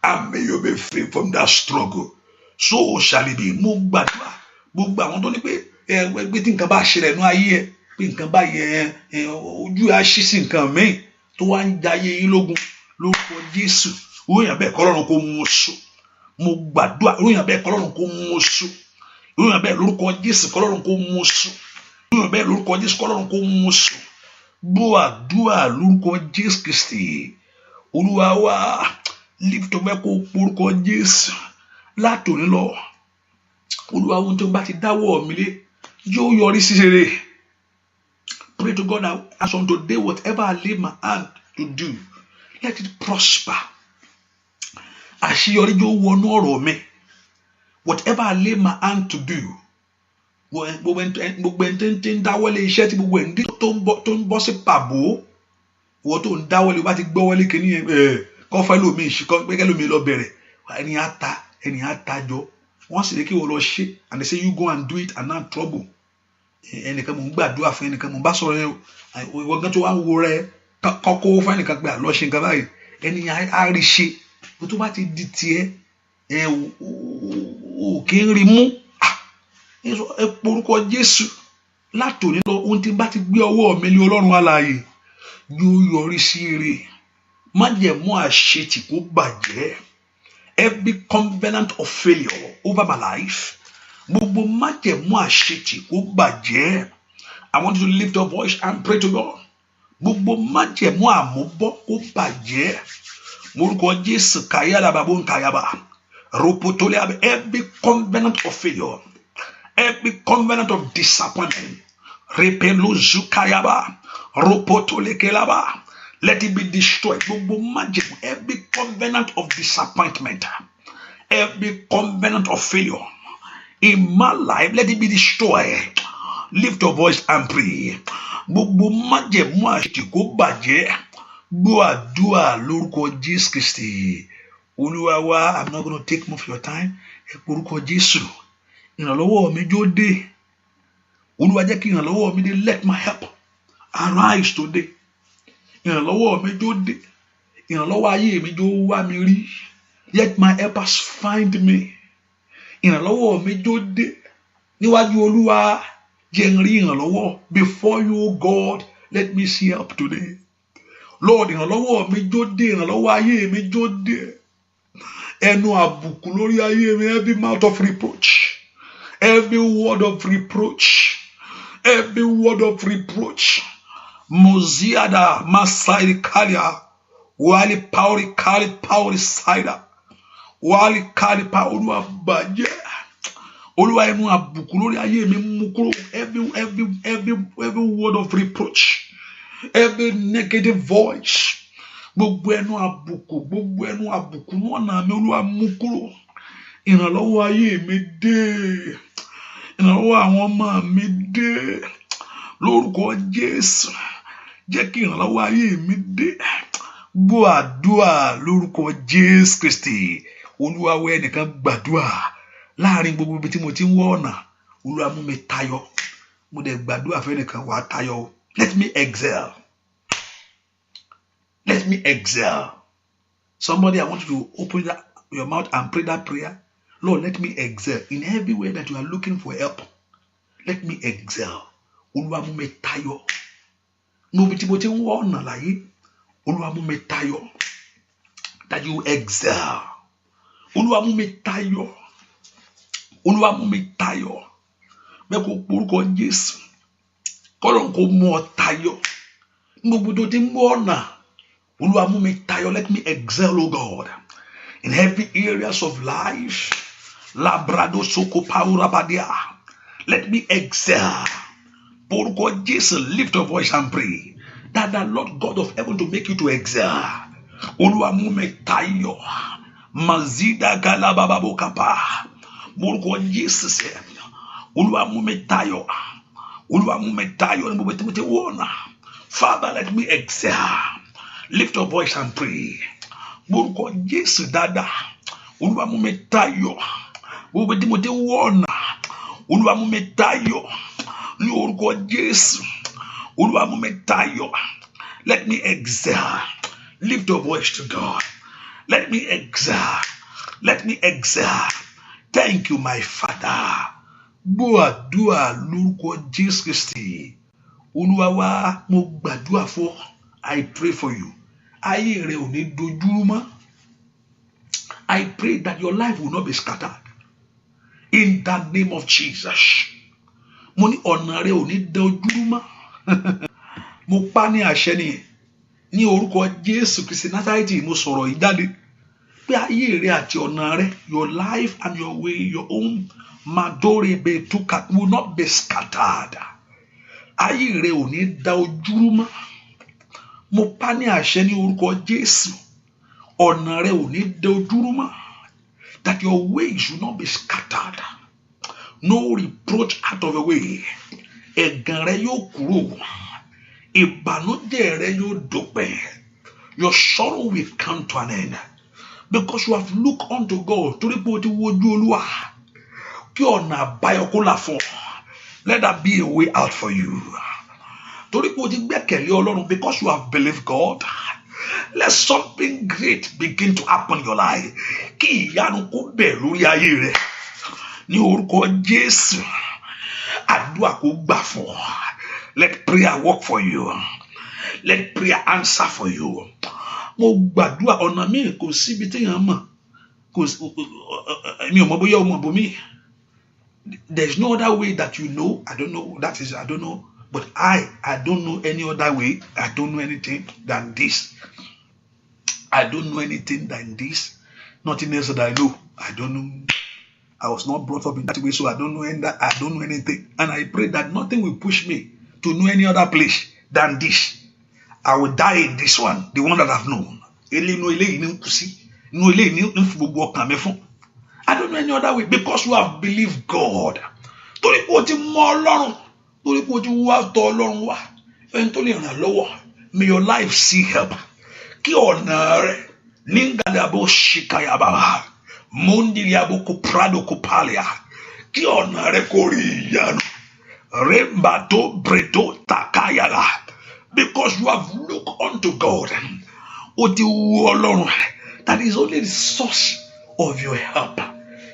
and may you be free from that struggle. So shall it be. Gbogbo àwọn tó ní pé ẹgbẹ́ tí nǹkan bá ṣẹlẹ̀ nú ayé ẹ, pé nǹkan bá yẹ ojú á ṣí sí nǹkan míì tó wá ń jayé yín lógun lórúkọ Jésù. Òyìnbó bẹ́ẹ̀ kọ́lọ́run kó mú sùn. Mo gbàdúrà òyìnbó bẹ́ẹ̀ kọ́lọ́run kó mú sùn. Òyìnbó bẹ́ẹ̀ lórúkọ Jésù kọ́lọ́run kó mú sùn. Òyìnbó bẹ́ẹ̀ lórúkọ Jésù kọ́lọ́run kó mú sùn. Gbọ́ àdúrà lórúkọ Jésù Kristi. Olúwa wa lift up kó porúkọ Jésù látòní lọ. Olúwa ohun tó bá ti dáwọ́ mi lé yóò yọrí sí rere. Pray to God that as on today, whatever I lay my hand to do, let it prosper. Àṣeyọrí yóò wọnú ọ̀rọ̀ mi. Whatever I lay my hand to do, gbogbo ẹni tí ń dáwọ́lé iṣẹ́ tí gbogbo ẹni tó ń bọ́ sí pàbó, ìwọ tó ń dáwọ́lé wá ti gbọ́wọ́lé kìíní yẹn kọ́fẹ́ lómi ìṣìkọ́ pé kẹ́lómi lọ bẹ̀rẹ̀ ẹni á ta jọ. Wọ́n sì lè kí wọ́n lọ ṣe, and they say you go and do it and not trouble. Ẹnìkan mò ń gbàdúrà fún ẹnìkan mò ń bá sọ̀rọ̀ yẹn ìwọ gan tó wá ń wo rẹ kọ́kọ́ fún ẹnìkan pé àlọ́ ṣe nǹkan báyìí ẹni á rí ṣe. Bó tó bá ti di tiẹ̀ ò kí ń rí mú. Ẹ porúkọ Jésù látòní lọ, ohun tí bá ti gbé ọwọ́ mi lé Ọlọ́run alààyè yóò yọrí sí ire. Májẹ̀mú àṣetì kó bàjẹ́. Every covenant of failure over my life, gbogbo májẹ̀mú àṣetì kó bàjẹ́. I want you to lift your voice and pray to God. Gbogbo májẹ̀mú àmúbọ́ kó bàjẹ́. Morúkọ Jésù kàyàrá bàbá ń kàyàbá. Rògbòtólẹ́ every covenant of failure, every covenant of disappointment, repeluzu kàyàbá, rògbòtólẹ́ kẹlàbá. Let it be destroyed. Gbogbo májẹ̀mú, every covenant of disappointment, every covenant of failure in my life, let it be destroyed. Lift your voice and pray. Gbogbo májẹ̀mú àṣetì kó bàjẹ́. Gbọ́ àdúrà lórúkọ Jésù Kristi. Olúwa wa, I'm not going to take more of your time. Ẹ porúkọ Jésù. Ìrànlọ́wọ́ mi jó dé. Olúwa jẹ́ kí ìrànlọ́wọ́ mi dé. Let my help arise today. Ìrànlọ́wọ́ mi jó dé. Ìrànlọ́wọ́ ayé mi jó wá mi rí. Let my helpers find me. Ìrànlọ́wọ́ mi jó dé. Níwájú Olúwa jẹ́ n rí ìrànlọ́wọ́. Before you, God, let me see help today. Lord, ìrànlọ́wọ́ mi jó dé. Ìrànlọ́wọ́ ayé mi jó dé. Ẹnu àbùkù lórí ayé mi, every mouth of reproach, every word of reproach, every word of reproach. Moziada Masai Kalia, Wali Pauli Kali Pauli Saida, Wali Kali Pauli Baje. Olúwa ẹnu àbùkù lórí ayé mi mú kúrò. Every word of reproach, every negative voice. Gbogbo ẹnu àbùkù ní ọ̀nà mi Olúwa mú kúrò. Ìrànlọ́wọ́ ayé mi dé. Ìrànlọ́wọ́ àwọn ọmọ mi dé. Lórúkọ Jésù, jẹ́ kí ìrànlọ́wọ́ ayé mi dé. Gbọ́ àdúrà lórúkọ Jésù Kristi. Olúwa wẹ ẹnìkan gbàdúrà láàrin gbogbo ibi tí mo ti ń wọ ọ̀nà. Olúwa mú mi tayọ. Mo dẹ̀ gbàdúrà fún ẹnìkan wá tayọ. Let me excel. Let me excel. Somebody, I want you to open your mouth and pray that prayer. Lord, let me excel in every way that you are looking for help. Let me excel. Olúwa mú mi tayọ. Mo bi tí mo ti ń wọ ọ̀nà láyé. Olúwa mú mi tayọ. That you excel. Olúwa mú mi tayọ. Olúwa mú mi tayọ. Bẹ́ẹ̀ kó porúkọ Jésù. Kọ́lọ́run kó mú ọ tayọ. Mo bi tó ti ń wọ ọ̀nà. Olúwa mú mi tayọ. Let me excel, O God, in every areas of life. Labrado soko paura badia. Let me excel. Porúkọ Jésù, lift your voice and pray that the Lord God of heaven to make you to excel. Olúwa mú mi tayọ. Mazida galababo kapa. Porúkọ Jésù sẹ. Olúwa mú mi tayọ. Olúwa mú mi tayọ ní gbogbo tí mo ti wọ ọ̀nà. Father, let me excel. Lift your voice and pray. Porúkọ Jésù dáadáa. Olúwa mú mi tayọ. Gbogbo tí mo ti wọ ọ̀nà. Olúwa mú mi tayọ. Ní orúkọ Jésù. Olúwa mú mi tayọ. Let me excel. Lift your voice to God. Let me excel. Let me excel. Thank you, my Father. Gbọ́ àdúrà lórúkọ Jésù Kristi. Olúwa wá, mo gbàdúrà fún. I pray for you. Ayé rẹ ò ní dojúrú mọ́. I pray that your life will not be scattered. In the name of Jesus. Mo ní ọ̀nà rẹ ò ní dojúrú mọ́. Mo pa ní àṣẹ nìyẹn. Ní orúkọ Jésù Kristi Násárẹ́tì mo sọ̀rọ̀ yìí jáde. Pé ayé rẹ àti ọ̀nà rẹ, your life and your way, your own Madore Betuka will not be scattered. Ayé rẹ ò ní dojúrú mọ́. Mo pa ní àṣẹ ní orúkọ Jésù. Ọ̀nà rẹ ò ní dojúrú mọ́. That your way should not be scattered. No reproach out of the way. Ẹ̀gàn rẹ yóò kúrò. Ìbànújẹ́ rẹ yóò dópin. Your sorrow will come to an end. Because you have looked unto God. Torí pé o ti wojú Olúwa. Kí ọ̀nà àbáyọ kó là fún. Let that be a way out for you. Torí pé o ti gbẹ́kẹ̀lé Ọlọ́run, because you have believed God. Let something great begin to happen in your life. Kí ìyanu kó bẹ̀ lórí ayé rẹ. Ní orúkọ Jésù. Àdúrà kó gbà fún ọ. Let prayer work for you. Let prayer answer for you. Mo gbàdúrà ọ̀nà mi kò síbi téèyàn mọ̀. Mi ò mọ̀ bóyá o mọ̀ bómi. There's no other way that you know. I don't know. That is, I don't know. But I don't know any other way. I don't know anything than this. I don't know anything than this. Nothing else that I know. I don't know. I was not brought up in that way, so I don't know anything. And I pray that nothing will push me to know any other place than this. I will die in this one, the one that I've known. I don't know any other way, because you have believed God. May your life see help. Kí ọ̀nà rẹ̀ nígbàdàbọ̀ ṣìkàyàbà múndìlíàbò kò prado kò pàlìà. Kí ọ̀nà rẹ̀ kò rí ìyanu. Rembato bredo takayala. Because you have looked unto God. That is only the source of your help.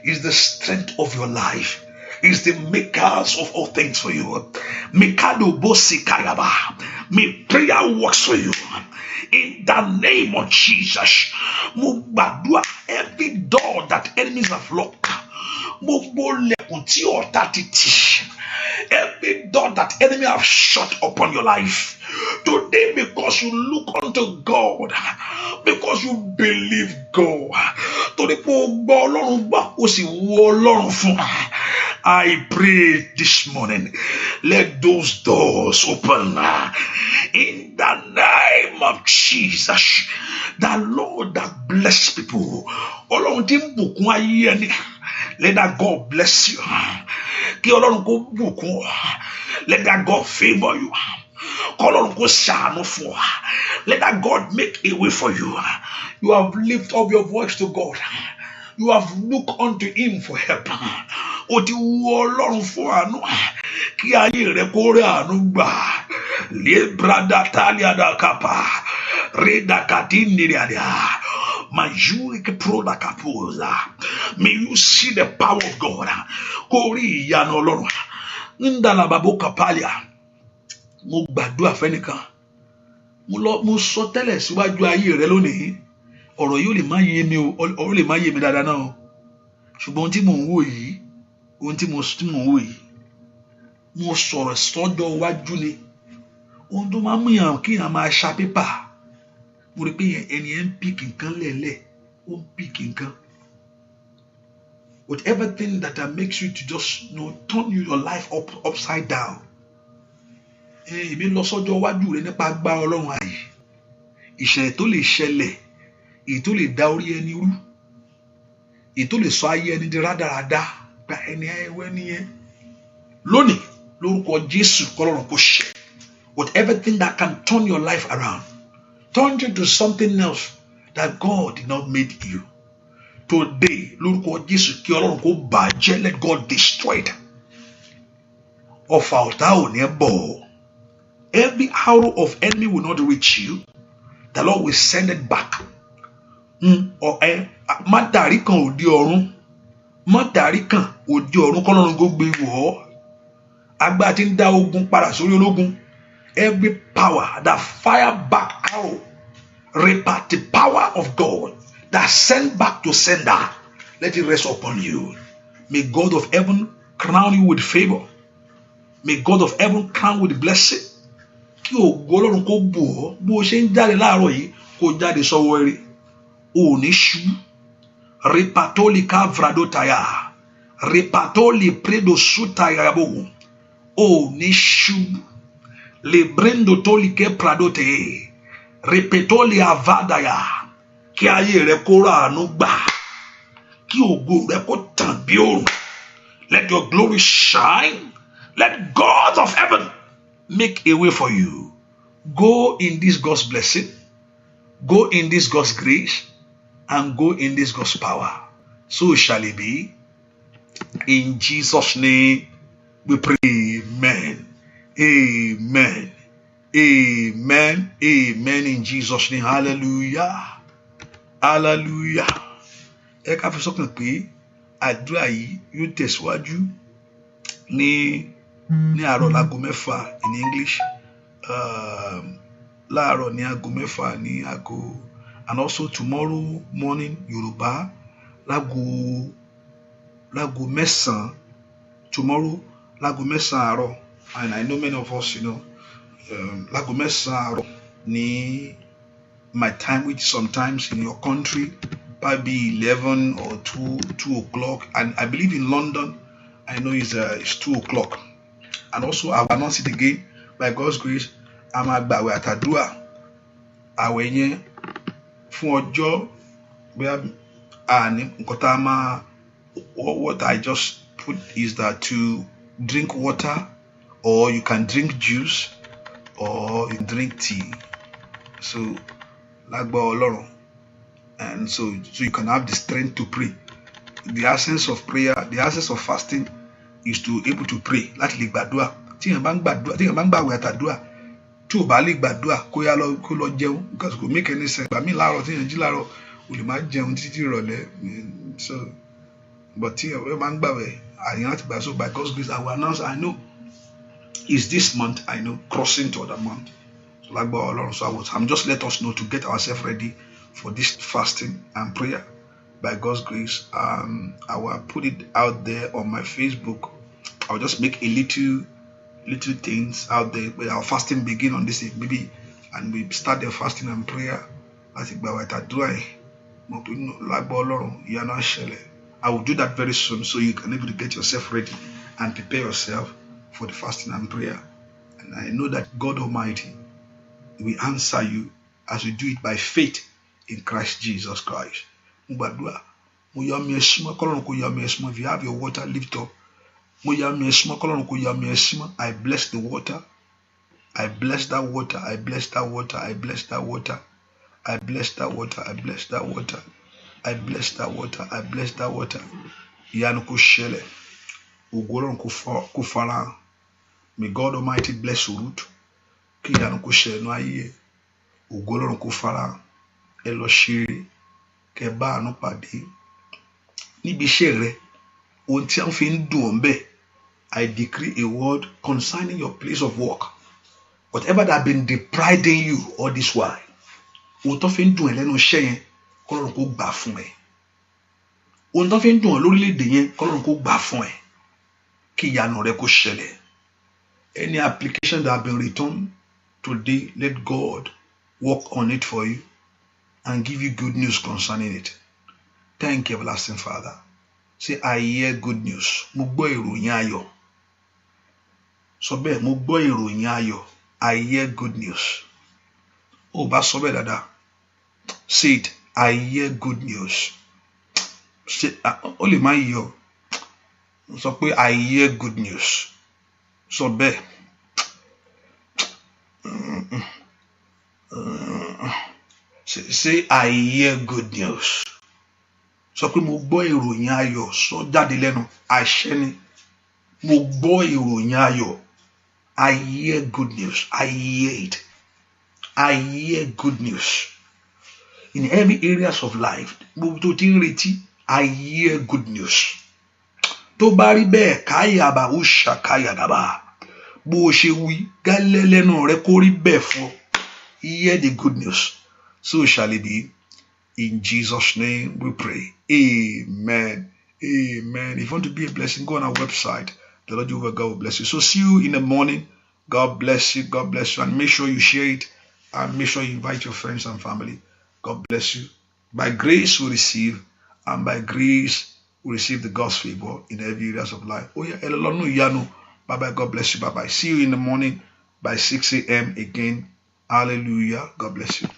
Is the strength of your life. Is the makers of all things for you. Mikado bosikayaba. May prayer works for you. In the name of Jesus. Mubadua, every door that enemies have locked. Every door that enemy have shut upon your life today, because you look unto God, because you believe God, I pray this morning, let those doors open in the name of Jesus. The Lord that bless people, let that God bless you. Let that God favor you. Let that God make a way for you. You have lifted up your voice to God. You have looked unto Him for help. May you see the power of God. Mo gbàdúrà fẹ́nìkan, mo sọ tẹ́lẹ̀ síwájú ayé rẹ lónìí, ọ̀rọ̀ yóò lè má yé mi o, ọ̀rọ̀ lè má yé mi dáadáa náà o, ṣùgbọ́n ohun tí mò ń wò yìí, mo sọ̀rọ̀ sọ́jọ́ iwájú ni, ohun tó máa ń mú yàn kí yàn máa ṣa pépà, mo rí pé ẹni ẹ̀ ń píkì nǹkan lẹ̀lẹ̀, ó ń píkì nǹkan. With everything that makes you to just turn your life upside down. Èmi lọ sọ́jọ́ iwájú rẹ nípa agbára Ọlọ́run ààyè. Ìṣẹ̀lẹ̀ tó lè ṣẹlẹ̀, èyí tó lè dá orí ẹni rú, èyí tó lè sọ ayé ẹni di rádaràda, gba ẹni ẹwẹ́ nìyẹn. Lónìí, lórúkọ Jésù kọ́lọ́run kò ṣe. With everything that can turn your life around, turn you to something else that God did not make you. Today, lórúkọ Jésù kí Ọlọ́run kó bàjẹ́, let God destroy it. Ọfà ọ̀tá ò ní bọ̀. Every arrow of enemy will not reach you. The Lord will send it back. Mátàrí kan òdi ọ̀run. Mátàrí kan òdi ọ̀run kọ́lọ́run kó gbé wọ̀. Agbára tí ń dá ogun padà sórí ológun. Every power that fire back arrow, repart the power of God that send back to sender, let it rest upon you. May God of heaven crown you with favor. May God of heaven crown with blessing. Kí ògo Ọlọ́run kó bò ọ́ bó ṣe ń jáde láàárọ̀ yìí kó jáde sọ́wọ́ eré. O ní ṣubú. Repatoli kavradotaya. Repatoli predo sutaya bo. O ní ṣubú. Le brendo toli ke pradote. Repetoli avadaya. Kí ayé rẹ kó ráàánú gbà. Kí ògo rẹ kó tàn bí òrùn. Let your glory shine. Let God of heaven make a way for you. Go in this God's blessing. Go in this God's grace. And go in this God's power. So shall it be. In Jesus' name we pray. Amen. Amen. Amen. Amen. In Jesus' name. Hallelujah. Hallelujah. Ẹ ká fi sọ́kàn pé àdúrà yìí yóò tẹ̀síwájú ní àárọ̀ láago mẹ́fà in English, láàárọ̀ ní aago mẹ́fà ní aago, and also tomorrow morning Yorùbá láago mẹ́sàn-án, tomorrow láago mẹ́sàn-án àárọ̀, and I know many of us láago mẹ́sàn-án àárọ̀ ní my time, which sometimes in your country might be 11 or 2 o'clock, and I believe in London I know it's 2 o'clock. And also I will announce it again by God's grace. A máa gbààwẹ̀ àtàdúrà àwẹ̀ yẹn fún ọjọ́ bóyá àní nǹkan tá a máa, what I just put is that to drink water, or you can drink juice, or you drink tea. So lágbà Ọlọ́run, and so you can have the strength to pray. The essence of prayer, the essence of fasting is to able to pray. Láti lè gbàdúrà tí èèyàn bá ń gbàdúrà, tí èèyàn bá ń gbàwẹ̀ àtàdúrà, tí ò bá lè gbàdúrà kó yá lọ kó lọ jẹun, because kò make any sense. Gbà mí láàárọ̀ tí èèyàn jí láàárọ̀ ò lè má jẹun títí ìrọ̀lẹ́. So but tí èèyàn bá ń gbàwẹ̀ àyàn láti gbà. So by God's grace I will announce, I know it's this month, I know, crossing to other month. So lágbára Ọlọ́run, so I'm just let us know to get ourselves ready for this fasting and prayer. By God's grace, I will put it out there on my Facebook. I'll just make a little things out there. But our fasting begin on this maybe, and we start the fasting and prayer. I think by what I do, I will do that very soon, so you can able to get yourself ready and prepare yourself for the fasting and prayer. And I know that God Almighty will answer you as you do it by faith in Christ Jesus Christ. If you have your water, lift up. I bless the water. I bless that water. I bless that water. I bless that water. I bless that water. I bless that water. I bless that water. I bless that water. Yanuku shele. Ugoron kufala. May God Almighty bless you. Ki yanuku shele no aye. Ugoron kufala. Eloshiri. Keba no padi. Níbi iṣẹ́ rẹ, ohun tí a fi ń dùn ọ́ ńbẹ̀, I decree a word concerning your place of work. Whatever that been depriving you all this while, ohun tó fi ń dùn ẹ́ lẹ́nu iṣẹ́ yẹn, k'Ọlọ́run kó gbà fún ẹ. Ohun tó fi ń dùn ọ́ lórílẹ̀-èdè yẹn, k'Ọlọ́run kó gbà fún ẹ. Kí ìyanu rẹ kó ṣẹlẹ̀. Any application that have been returned today, let God work on it for you and give you good news concerning it. Thank you, everlasting Father. Say, I hear good news. Mo gbọ́ ìròyìn ayọ̀. Sọ bẹ́ẹ̀, mo gbọ́ ìròyìn ayọ̀. I hear good news. Ó bá sọ bẹ́ẹ̀ dáadáa. Say it, I hear good news. Say, ó lè má yọ. Sọ pé I hear good news. Sọ bẹ́ẹ̀. Say, I hear good news. Sọ pé mo gbọ́ ìròyìn ayọ̀. Sọ jáde lẹ́nu. Àṣẹ ni. Mo gbọ́ ìròyìn ayọ̀. I hear good news. I hear it. I hear good news. In every areas of life, gbogbo tó ti ń retí, I hear good news. Tó bá rí bẹ́ẹ̀, káyà bá ó ṣàkáyà gàbà. Bó ṣe wí, gálẹ́ lẹ́nu rẹ kó rí bẹ́ẹ̀ fún. Hear the good news. So shall it be. In Jesus' name we pray. Amen. Amen. If you want to be a blessing, go on our website. The Lord Jehovah God will bless you. So see you in the morning. God bless you. God bless you. And make sure you share it. And make sure you invite your friends and family. God bless you. By grace we receive. And by grace we receive the God's favor in every areas of life. Oh yeah. Bye-bye. God bless you. Bye-bye. See you in the morning by 6 a.m. again. Hallelujah. God bless you.